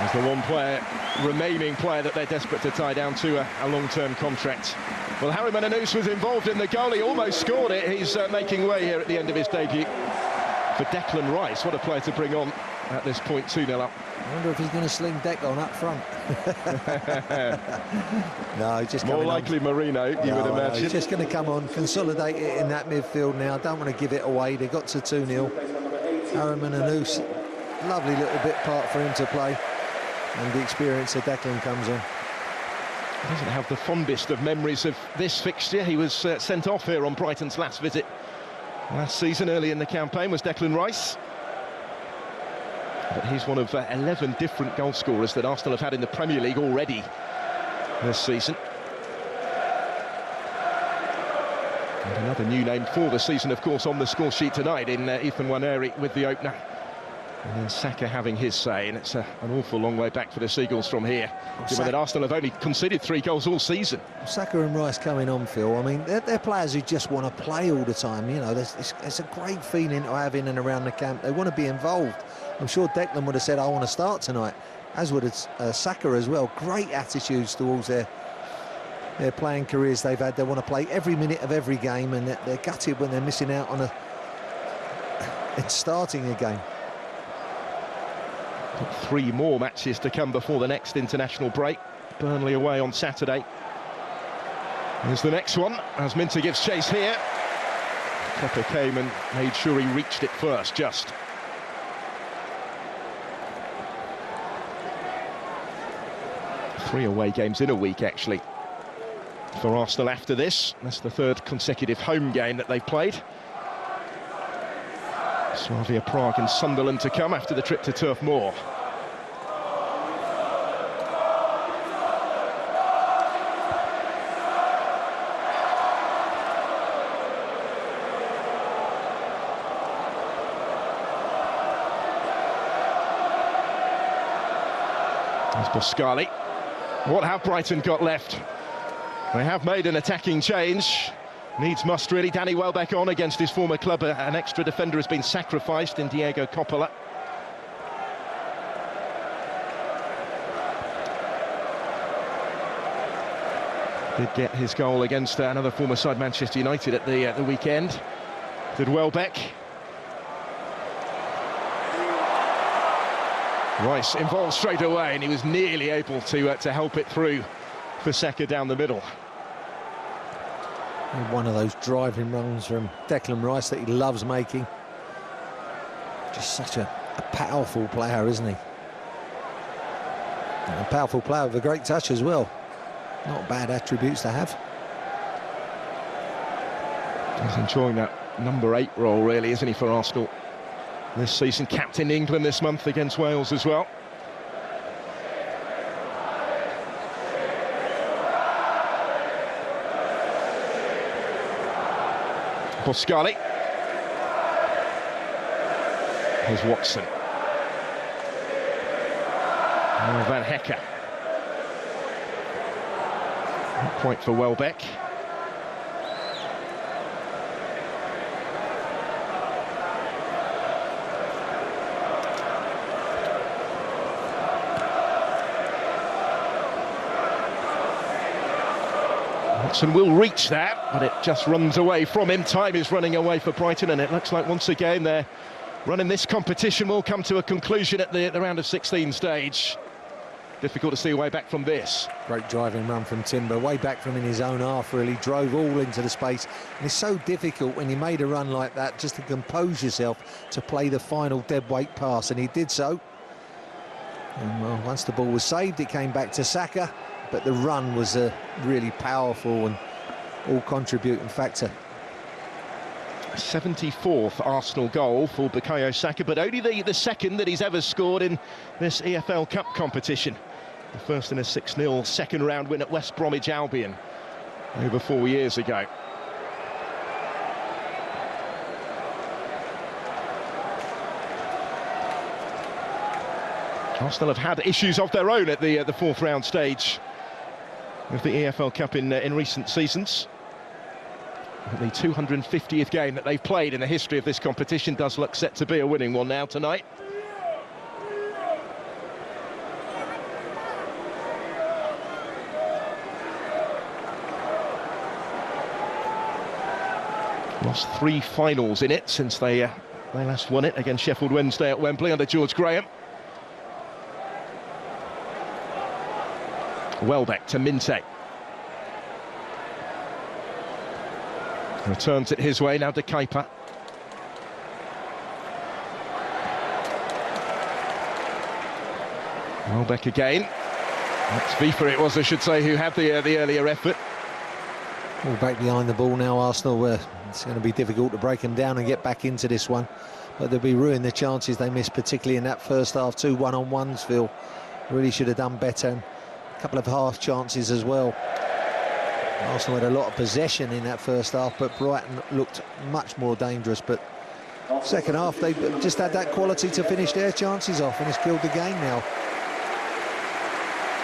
He's the one remaining player that they're desperate to tie down to a long-term contract. Well, Harry Mananous was involved in the goal. He almost scored it. He's making way here at the end of his debut for Declan Rice. What a player to bring on at this point, 2-0 up. I wonder if he's going to sling Declan up front. No, he's just more likely on. Marino, you would imagine. No, he's just going to come on, consolidate it in that midfield now. Don't want to give it away. They got to 2-0. Harry Mananous, lovely little bit part for him to play. And the experience of Declan comes on. He doesn't have the fondest of memories of this fixture. He was sent off here on Brighton's last visit last season, early in the campaign, was Declan Rice. But he's one of 11 different goal scorers that Arsenal have had in the Premier League already this season. And another new name for the season, of course, on the score sheet tonight in Ethan Nwaneri with the opener. And then Saka having his say, and it's an awful long way back for the Seagulls from here. Given that Arsenal have only conceded 3 goals all season. Saka and Rice coming on, Phil. I mean, they're players who just want to play all the time. You know, it's a great feeling to have in and around the camp. They want to be involved. I'm sure Declan would have said, I want to start tonight, as would Saka as well. Great attitudes towards their playing careers they've had. They want to play every minute of every game, and they're gutted when they're missing out on it's starting a game. 3 more matches to come before the next international break. Burnley away on Saturday. Here's the next one, as Minter gives chase here. Kepa came and made sure he reached it first, just. Three away games in a week, actually, for Arsenal after this. That's the 3rd consecutive home game that they've played. Slavia Prague and Sunderland to come after the trip to Turf Moor. There's Boscali. What have Brighton got left? They have made an attacking change. Needs must really. Danny Welbeck on against his former club. An extra defender has been sacrificed in Diego Coppola. Did get his goal against another former side, Manchester United, at the weekend. Did Welbeck. Rice involved straight away, and he was nearly able to help it through for Saka down the middle. One of those driving runs from Declan Rice that he loves making. Just such a powerful player, isn't he? And a powerful player with a great touch as well. Not bad attributes to have. He's enjoying that number 8 role, really, isn't he, for Arsenal this season? Captain England this month against Wales as well. Boscali. Here's Watson. Oh, Van Hecker. Not quite for Welbeck. Watson will reach that, but it just runs away from him. Time is running away for Brighton, and it looks like once again they're running this competition will come to a conclusion at the round of 16 stage. Difficult to see a way back from this. Great driving run from Timber, way back from in his own half, really drove all into the space. And it's so difficult when you made a run like that just to compose yourself to play the final dead weight pass, and he did so. And well, once the ball was saved, it came back to Saka, but the run was a really powerful and all contributing factor. 74th Arsenal goal for Bukayo Saka, but only the second that he's ever scored in this EFL Cup competition. The first in a 6-0 second round win at West Bromwich Albion over 4 years ago. Arsenal have had issues of their own at the fourth round stage of the EFL Cup in recent seasons. The 250th game that they've played in the history of this competition does look set to be a winning one now tonight. Lost 3 finals in it since they last won it against Sheffield Wednesday at Wembley under George Graham. Welbeck to Minte. Returns it his way, now to Kuiper. Welbeck again. That's Vifa it was, I should say, who had the earlier effort. All back behind the ball now, Arsenal. It's going to be difficult to break them down and get back into this one. But they'll be ruining the chances they missed, particularly in that first half. 2 one-on-ones, Phil. Really should have done better. A couple of half chances as well. Arsenal had a lot of possession in that first half, but Brighton looked much more dangerous. But second half, they just had that quality to finish their chances off, and it's killed the game now.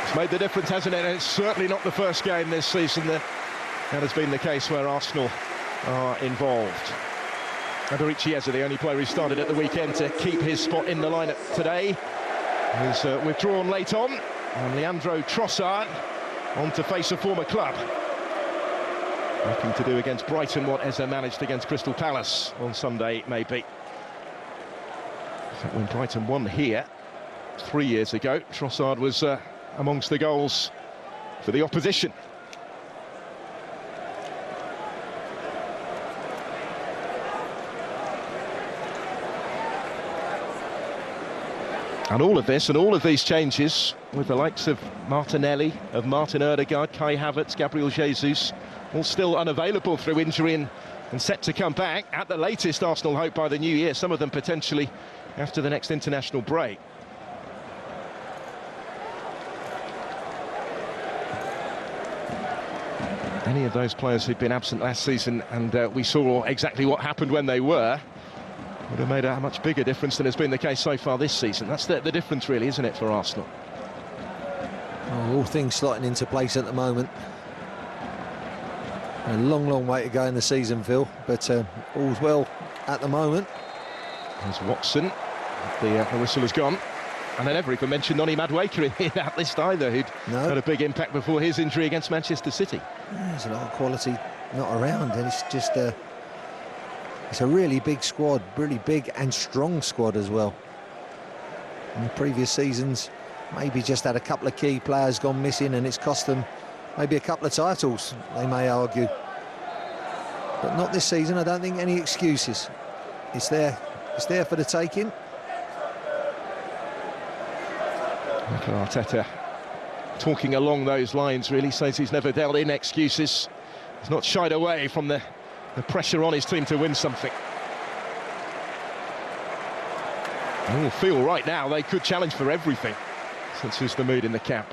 It's made the difference, hasn't it? And it's certainly not the first game this season that has been the case where Arsenal are involved. Adorici Eze, the only player who started at the weekend to keep his spot in the lineup today, is withdrawn late on, and Leandro Trossard on to face a former club. Looking to do against Brighton what Eze managed against Crystal Palace on Sunday, maybe. In fact, when Brighton won here 3 years ago, Trossard was amongst the goals for the opposition. And all of this and all of these changes with the likes of Martinelli, of Martin Ødegaard, Kai Havertz, Gabriel Jesus, all still unavailable through injury and set to come back at the latest, Arsenal hope, by the new year, some of them potentially after the next international break. Any of those players who'd been absent last season, and we saw exactly what happened when they were, would have made a much bigger difference than has been the case so far this season. That's the difference, really, isn't it, for Arsenal? All things slotting into place at the moment. A long, long way to go in the season, Phil, but all's well at the moment. There's Watson. The whistle has gone. And I never even mentioned Noni Madueke in that list either, who'd had a big impact before his injury against Manchester City. Yeah, there's a lot of quality not around, and it's just it's a really big squad, really big and strong squad as well. In the previous seasons, maybe just had a couple of key players gone missing, and it's cost them maybe a couple of titles, they may argue. But not this season. I don't think any excuses. It's there for the taking. Mikel Arteta talking along those lines, really says he's never dealt in excuses. He's not shied away from the pressure on his team to win something. They all feel right now they could challenge for everything, since is the mood in the camp.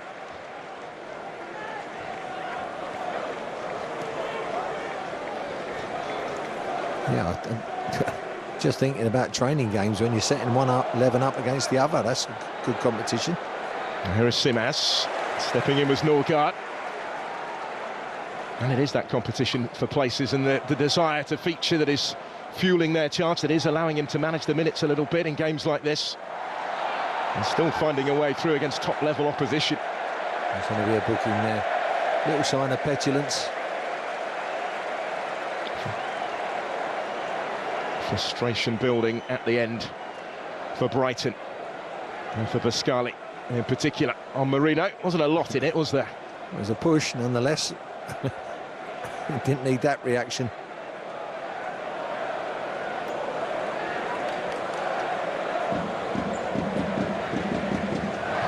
Yeah, just thinking about training games when you're setting one up, 11 up against the other. That's good competition. And here is Simas. Stepping in was Norgard. And it is that competition for places and the desire to feature that is fueling their chance, that is allowing him to manage the minutes a little bit in games like this. And still finding a way through against top-level opposition. There's going to be a booking there. Little sign of petulance. Frustration building at the end for Brighton. And for Pascali in particular on Marino. Wasn't a lot in it, was there? It was a push, nonetheless. Didn't need that reaction.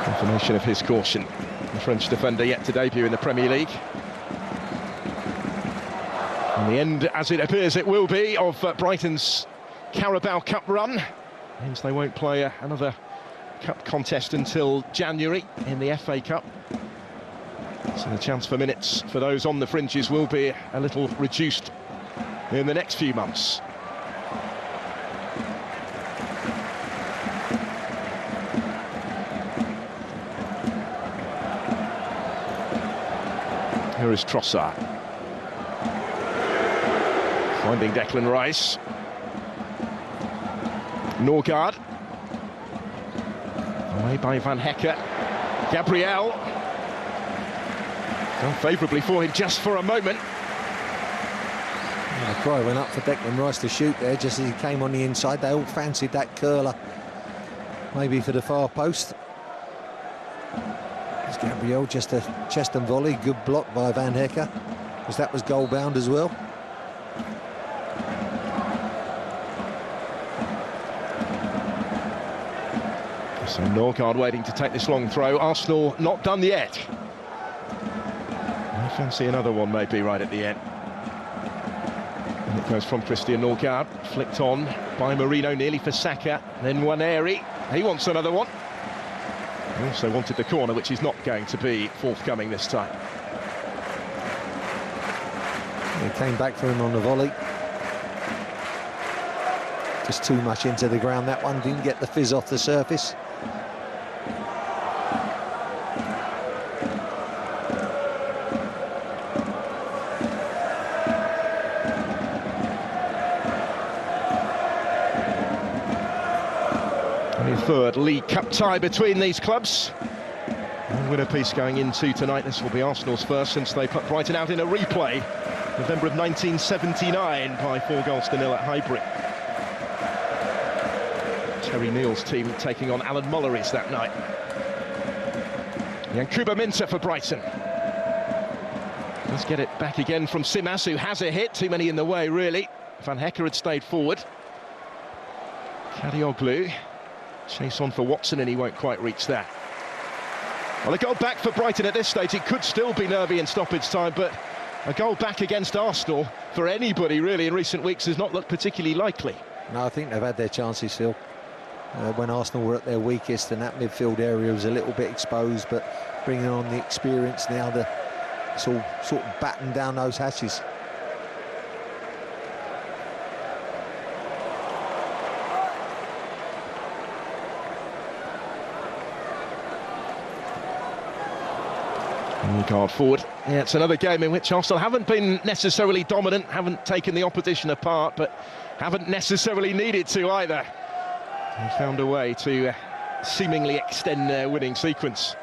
Confirmation of his caution. The French defender yet to debut in the Premier League. And the end, as it appears it will be, of Brighton's Carabao Cup run. Means they won't play another cup contest until January in the FA Cup. So the chance for minutes for those on the fringes will be a little reduced in the next few months. Here is Trossard. Finding Declan Rice. Norgard. Away by Van Hecke. Gabriel. Done favourably for him just for a moment. The cry went up for Declan Rice to shoot there just as he came on the inside. They all fancied that curler, maybe for the far post. It's Gabriel, just a chest and volley. Good block by Van Hecke, because that was goal bound as well. So Norgard waiting to take this long throw. Arsenal not done yet. I fancy another one maybe right at the end. And it goes from Christian Norgard, flicked on by Marino, nearly for Saka, then Waneri. He wants another one. He also wanted the corner, which is not going to be forthcoming this time. He came back for him on the volley. Just too much into the ground, that one. Didn't get the fizz off the surface. Third League Cup tie between these clubs. One winner piece going into tonight. This will be Arsenal's first since they put Brighton out in a replay November of 1979 by 4-0 at Highbury. Terry Neal's team taking on Alan Mullery's that night. Yankuba Minteh for Brighton. Let's get it back again from Simas, who has a hit. Too many in the way, really. Van Hecke had stayed forward. Kadioglu. Chase on for Watson, and he won't quite reach that. Well, a goal back for Brighton at this stage. It could still be nervy in stoppage time, but a goal back against Arsenal for anybody really in recent weeks has not looked particularly likely. No, I think they've had their chances, Phil. When Arsenal were at their weakest and that midfield area was a little bit exposed, but bringing on the experience now, it's all sort of battened down those hatches. Norgard forward. Yeah, it's another game in which Arsenal haven't been necessarily dominant, haven't taken the opposition apart, but haven't necessarily needed to either. They found a way to seemingly extend their winning sequence.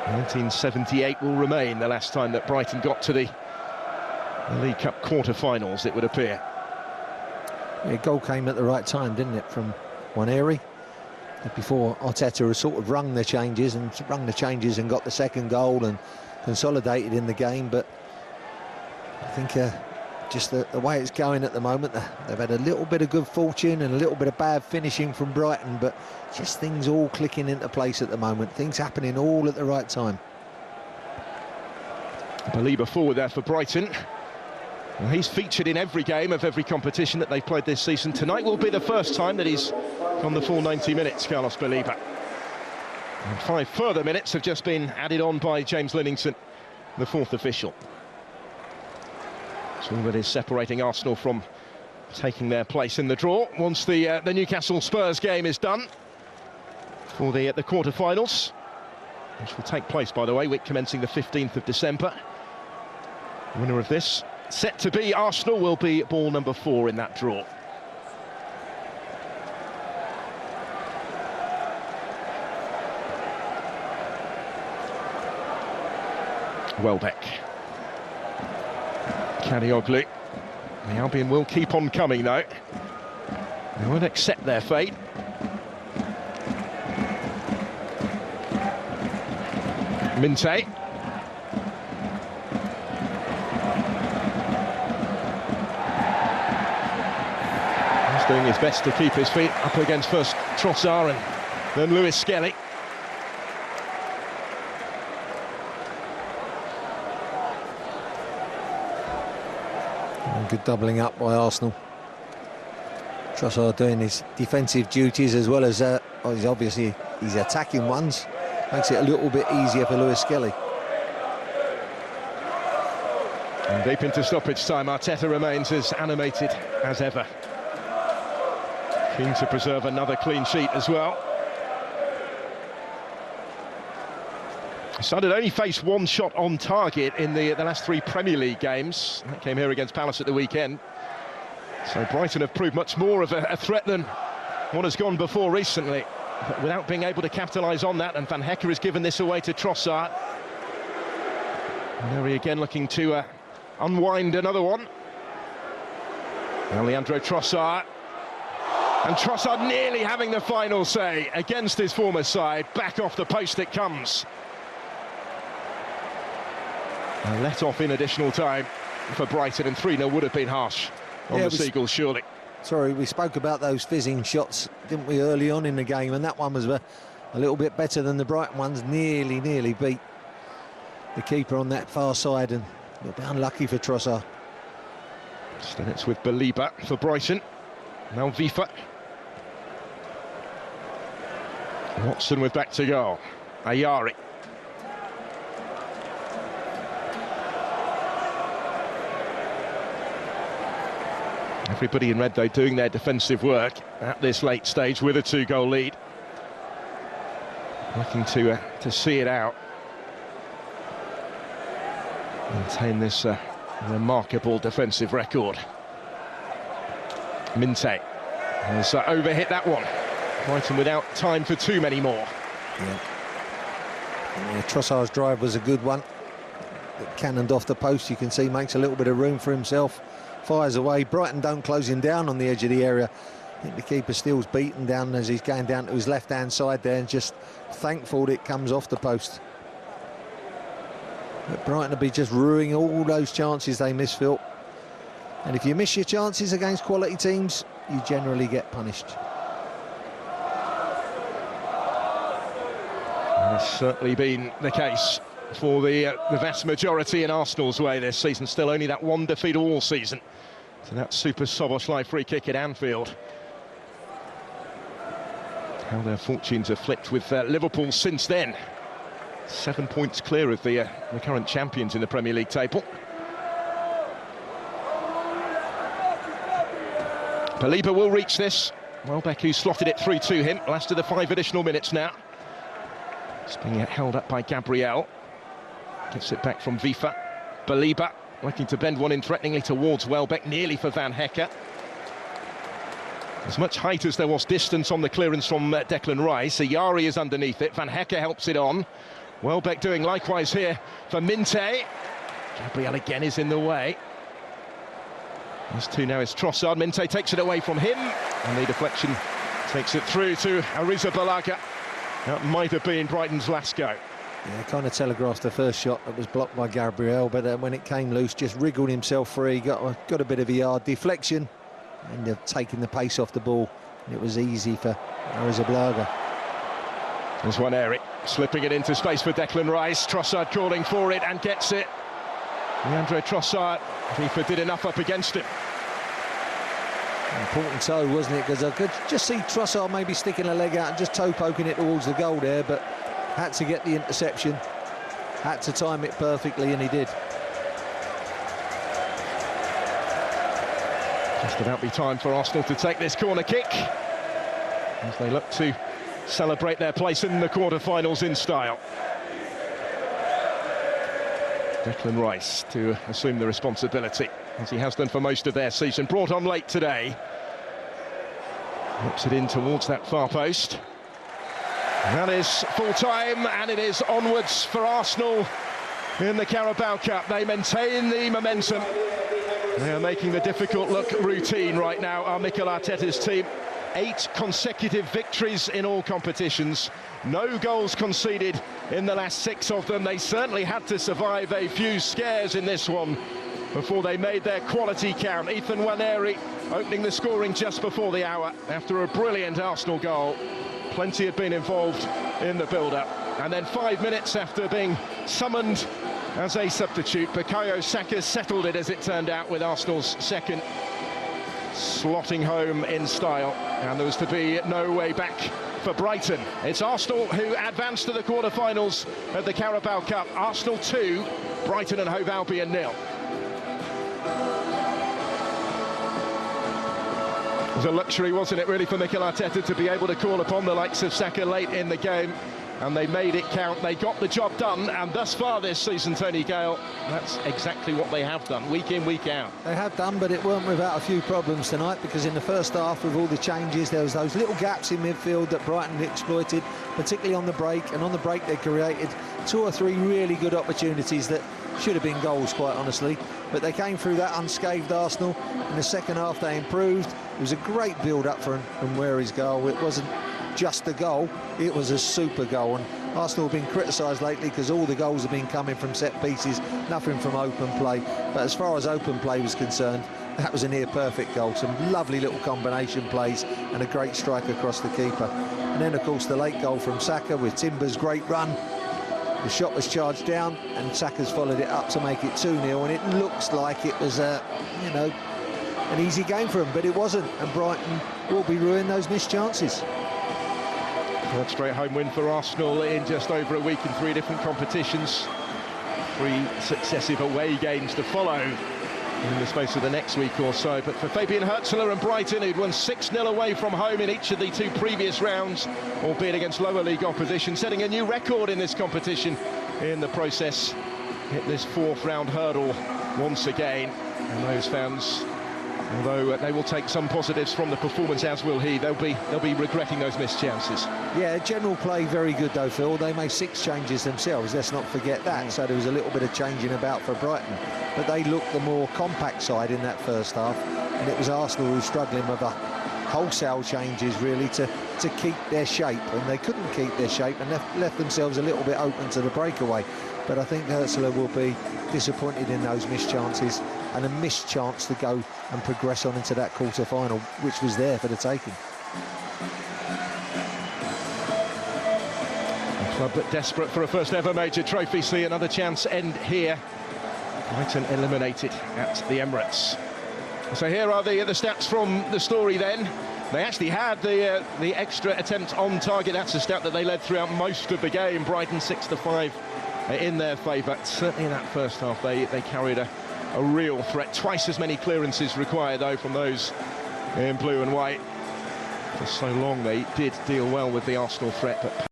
...1978 will remain the last time that Brighton got to the League Cup quarter-finals, it would appear. The goal came at the right time, didn't it, from Waneri? Before Arteta has sort of rung the changes and got the second goal and consolidated in the game. But I think just the way it's going at the moment, they've had a little bit of good fortune and a little bit of bad finishing from Brighton, but just things all clicking into place at the moment, things happening all at the right time. Baliba forward there for Brighton. Well, he's featured in every game of every competition that they've played this season. Tonight will be the first time that he's gone the full 90 minutes, Carlos Baliba. And 5 further minutes have just been added on by James Linnington, the 4th official. It's all that is separating Arsenal from taking their place in the draw once the Newcastle Spurs game is done for the quarter-finals, which will take place, by the way, week commencing the 15th of December. The winner of this, set to be Arsenal, will be ball number 4 in that draw. Welbeck. Kadioglu. The Albion will keep on coming, though. They won't accept their fate. Minteh. Doing his best to keep his feet up against first Trossard and then Lewis Skelly. Good doubling up by Arsenal. Trossard doing his defensive duties as well as he's attacking ones. Makes it a little bit easier for Lewis Skelly. And deep into stoppage time, Arteta remains as animated as ever. Keen to preserve another clean sheet as well. Sunderland only faced one shot on target in the last 3 Premier League games. That came here against Palace at the weekend. So Brighton have proved much more of a threat than what has gone before recently. But without being able to capitalise on that, and Van Hecke has given this away to Trossard. There he again looking to unwind another one. Now Leandro Trossard. And Trossard nearly having the final say against his former side. Back off the post it comes. A let off in additional time for Brighton, and 3-0 would have been harsh on the Seagulls, surely. Sorry, we spoke about those fizzing shots, didn't we, early on in the game, and that one was a little bit better than the Brighton ones. Nearly beat the keeper on that far side, and a little bit unlucky for Trossard. Then it's with Baliba for Brighton. Now Vifa. Watson with back to goal. Ayari. Everybody in red, though, doing their defensive work at this late stage with a 2-goal lead. Looking to see it out. Maintain this remarkable defensive record. Minte has overhit that one. Brighton without time for too many more. Yeah, Trossard's drive was a good one. It cannoned off the post, you can see, makes a little bit of room for himself. Fires away. Brighton don't close him down on the edge of the area. I think the keeper still's beaten down as he's going down to his left-hand side there, and just thankful that it comes off the post. But Brighton will be just ruining all those chances they miss, Phil. And if you miss your chances against quality teams, you generally get punished. That's certainly been the case for the vast majority in Arsenal's way this season. Still only that one defeat all season. So that super Szoboszlai free kick at Anfield. How their fortunes have flipped with Liverpool since then. 7 points clear of the current champions in the Premier League table. Baliba will reach this. Welbeck, who slotted it through to him, lasted the 5 additional minutes now. It's being held up by Gabriel. Gets it back from Vifa. Baliba looking to bend one in threateningly towards Welbeck, nearly for Van Hecke. As much height as there was distance on the clearance from Declan Rice. Ayari is underneath it. Van Hecke helps it on. Welbeck doing likewise here for Minte. Gabriel again is in the way. These two now is Trossard. Minte takes it away from him, and the deflection takes it through to Arrizabalaga. That might have been Brighton's last go. Yeah, kind of telegraphed the first shot that was blocked by Gabriel, but when it came loose, just wriggled himself free, got a bit of a yard deflection, and taking the pace off the ball, and it was easy for Arrizabalaga. There's one Eric, slipping it into space for Declan Rice. Trossard calling for it and gets it. Leandro Trossard, Vifa did enough up against him. Important toe, wasn't it? Because I could just see Trossard maybe sticking a leg out and just toe poking it towards the goal there, but had to get the interception, had to time it perfectly, and he did. Just about be time for Arsenal to take this corner kick as they look to celebrate their place in the quarter-finals in style. Declan Rice to assume the responsibility, as he has done for most of their season. Brought on late today. Whips it in towards that far post. That is full-time, and it is onwards for Arsenal in the Carabao Cup. They maintain the momentum. They are making the difficult look routine right now, are Mikel Arteta's team. 8 consecutive victories in all competitions. No goals conceded in the last 6 of them. They certainly had to survive a few scares in this one before they made their quality count. Ethan Nwaneri opening the scoring just before the hour after a brilliant Arsenal goal. Plenty had been involved in the build-up. And then 5 minutes after being summoned as a substitute, Bukayo Saka settled it, as it turned out, with Arsenal's second, slotting home in style. And there was to be no way back for Brighton. It's Arsenal who advanced to the quarter-finals of the Carabao Cup. Arsenal 2, Brighton and Hove Albion 0. was a luxury, wasn't it, really, for Mikel Arteta to be able to call upon the likes of Saka late in the game, and they made it count. They got the job done, and thus far this season, Tony Gale, that's exactly what they have done, week in, week out. They have done, but it weren't without a few problems tonight, because in the first half, with all the changes, there was those little gaps in midfield that Brighton exploited, particularly on the break, and on the break they created 2 or 3 really good opportunities that should have been goals, quite honestly, but they came through that unscathed, Arsenal. In the second half they improved. It was a great build-up from Where's goal. It wasn't just a goal, it was a super goal, and Arsenal have been criticised lately because all the goals have been coming from set pieces, nothing from open play. But as far as open play was concerned, that was a near perfect goal. Some lovely little combination plays and a great strike across the keeper. And then of course the late goal from Saka with Timber's great run. The shot was charged down and Saka's followed it up to make it 2-0, and it looks like it was you know, an easy game for them, but it wasn't, and Brighton will be ruining those missed chances. Third straight home win for Arsenal in just over a week in 3 different competitions. 3 successive away games to follow in the space of the next week or so. But for Fabian Hürzeler and Brighton, who'd won 6-0 away from home in each of the 2 previous rounds, albeit against lower league opposition, setting a new record in this competition in the process, hit this 4th round hurdle once again. And those fans, although they will take some positives from the performance, as will he, they'll be regretting those missed chances. Yeah, general play very good though, Phil. They made 6 changes themselves, let's not forget that. So there was a little bit of changing about for Brighton, but they looked the more compact side in that first half, and it was Arsenal who were struggling with the wholesale changes really to keep their shape, and they couldn't keep their shape and left themselves a little bit open to the breakaway. But I think Hürzeler will be disappointed in those missed chances, and a missed chance to go and progress on into that quarter-final, which was there for the taking. A club that desperate for a first-ever major trophy see another chance end here. Brighton eliminated at the Emirates. So here are the stats from the story then. They actually had the extra attempt on target. That's a stat that they led throughout most of the game. Brighton 6-5 in their favour. Certainly in that first half they carried a real threat. Twice as many clearances required though from those in blue and white. For so long they did deal well with the Arsenal threat, but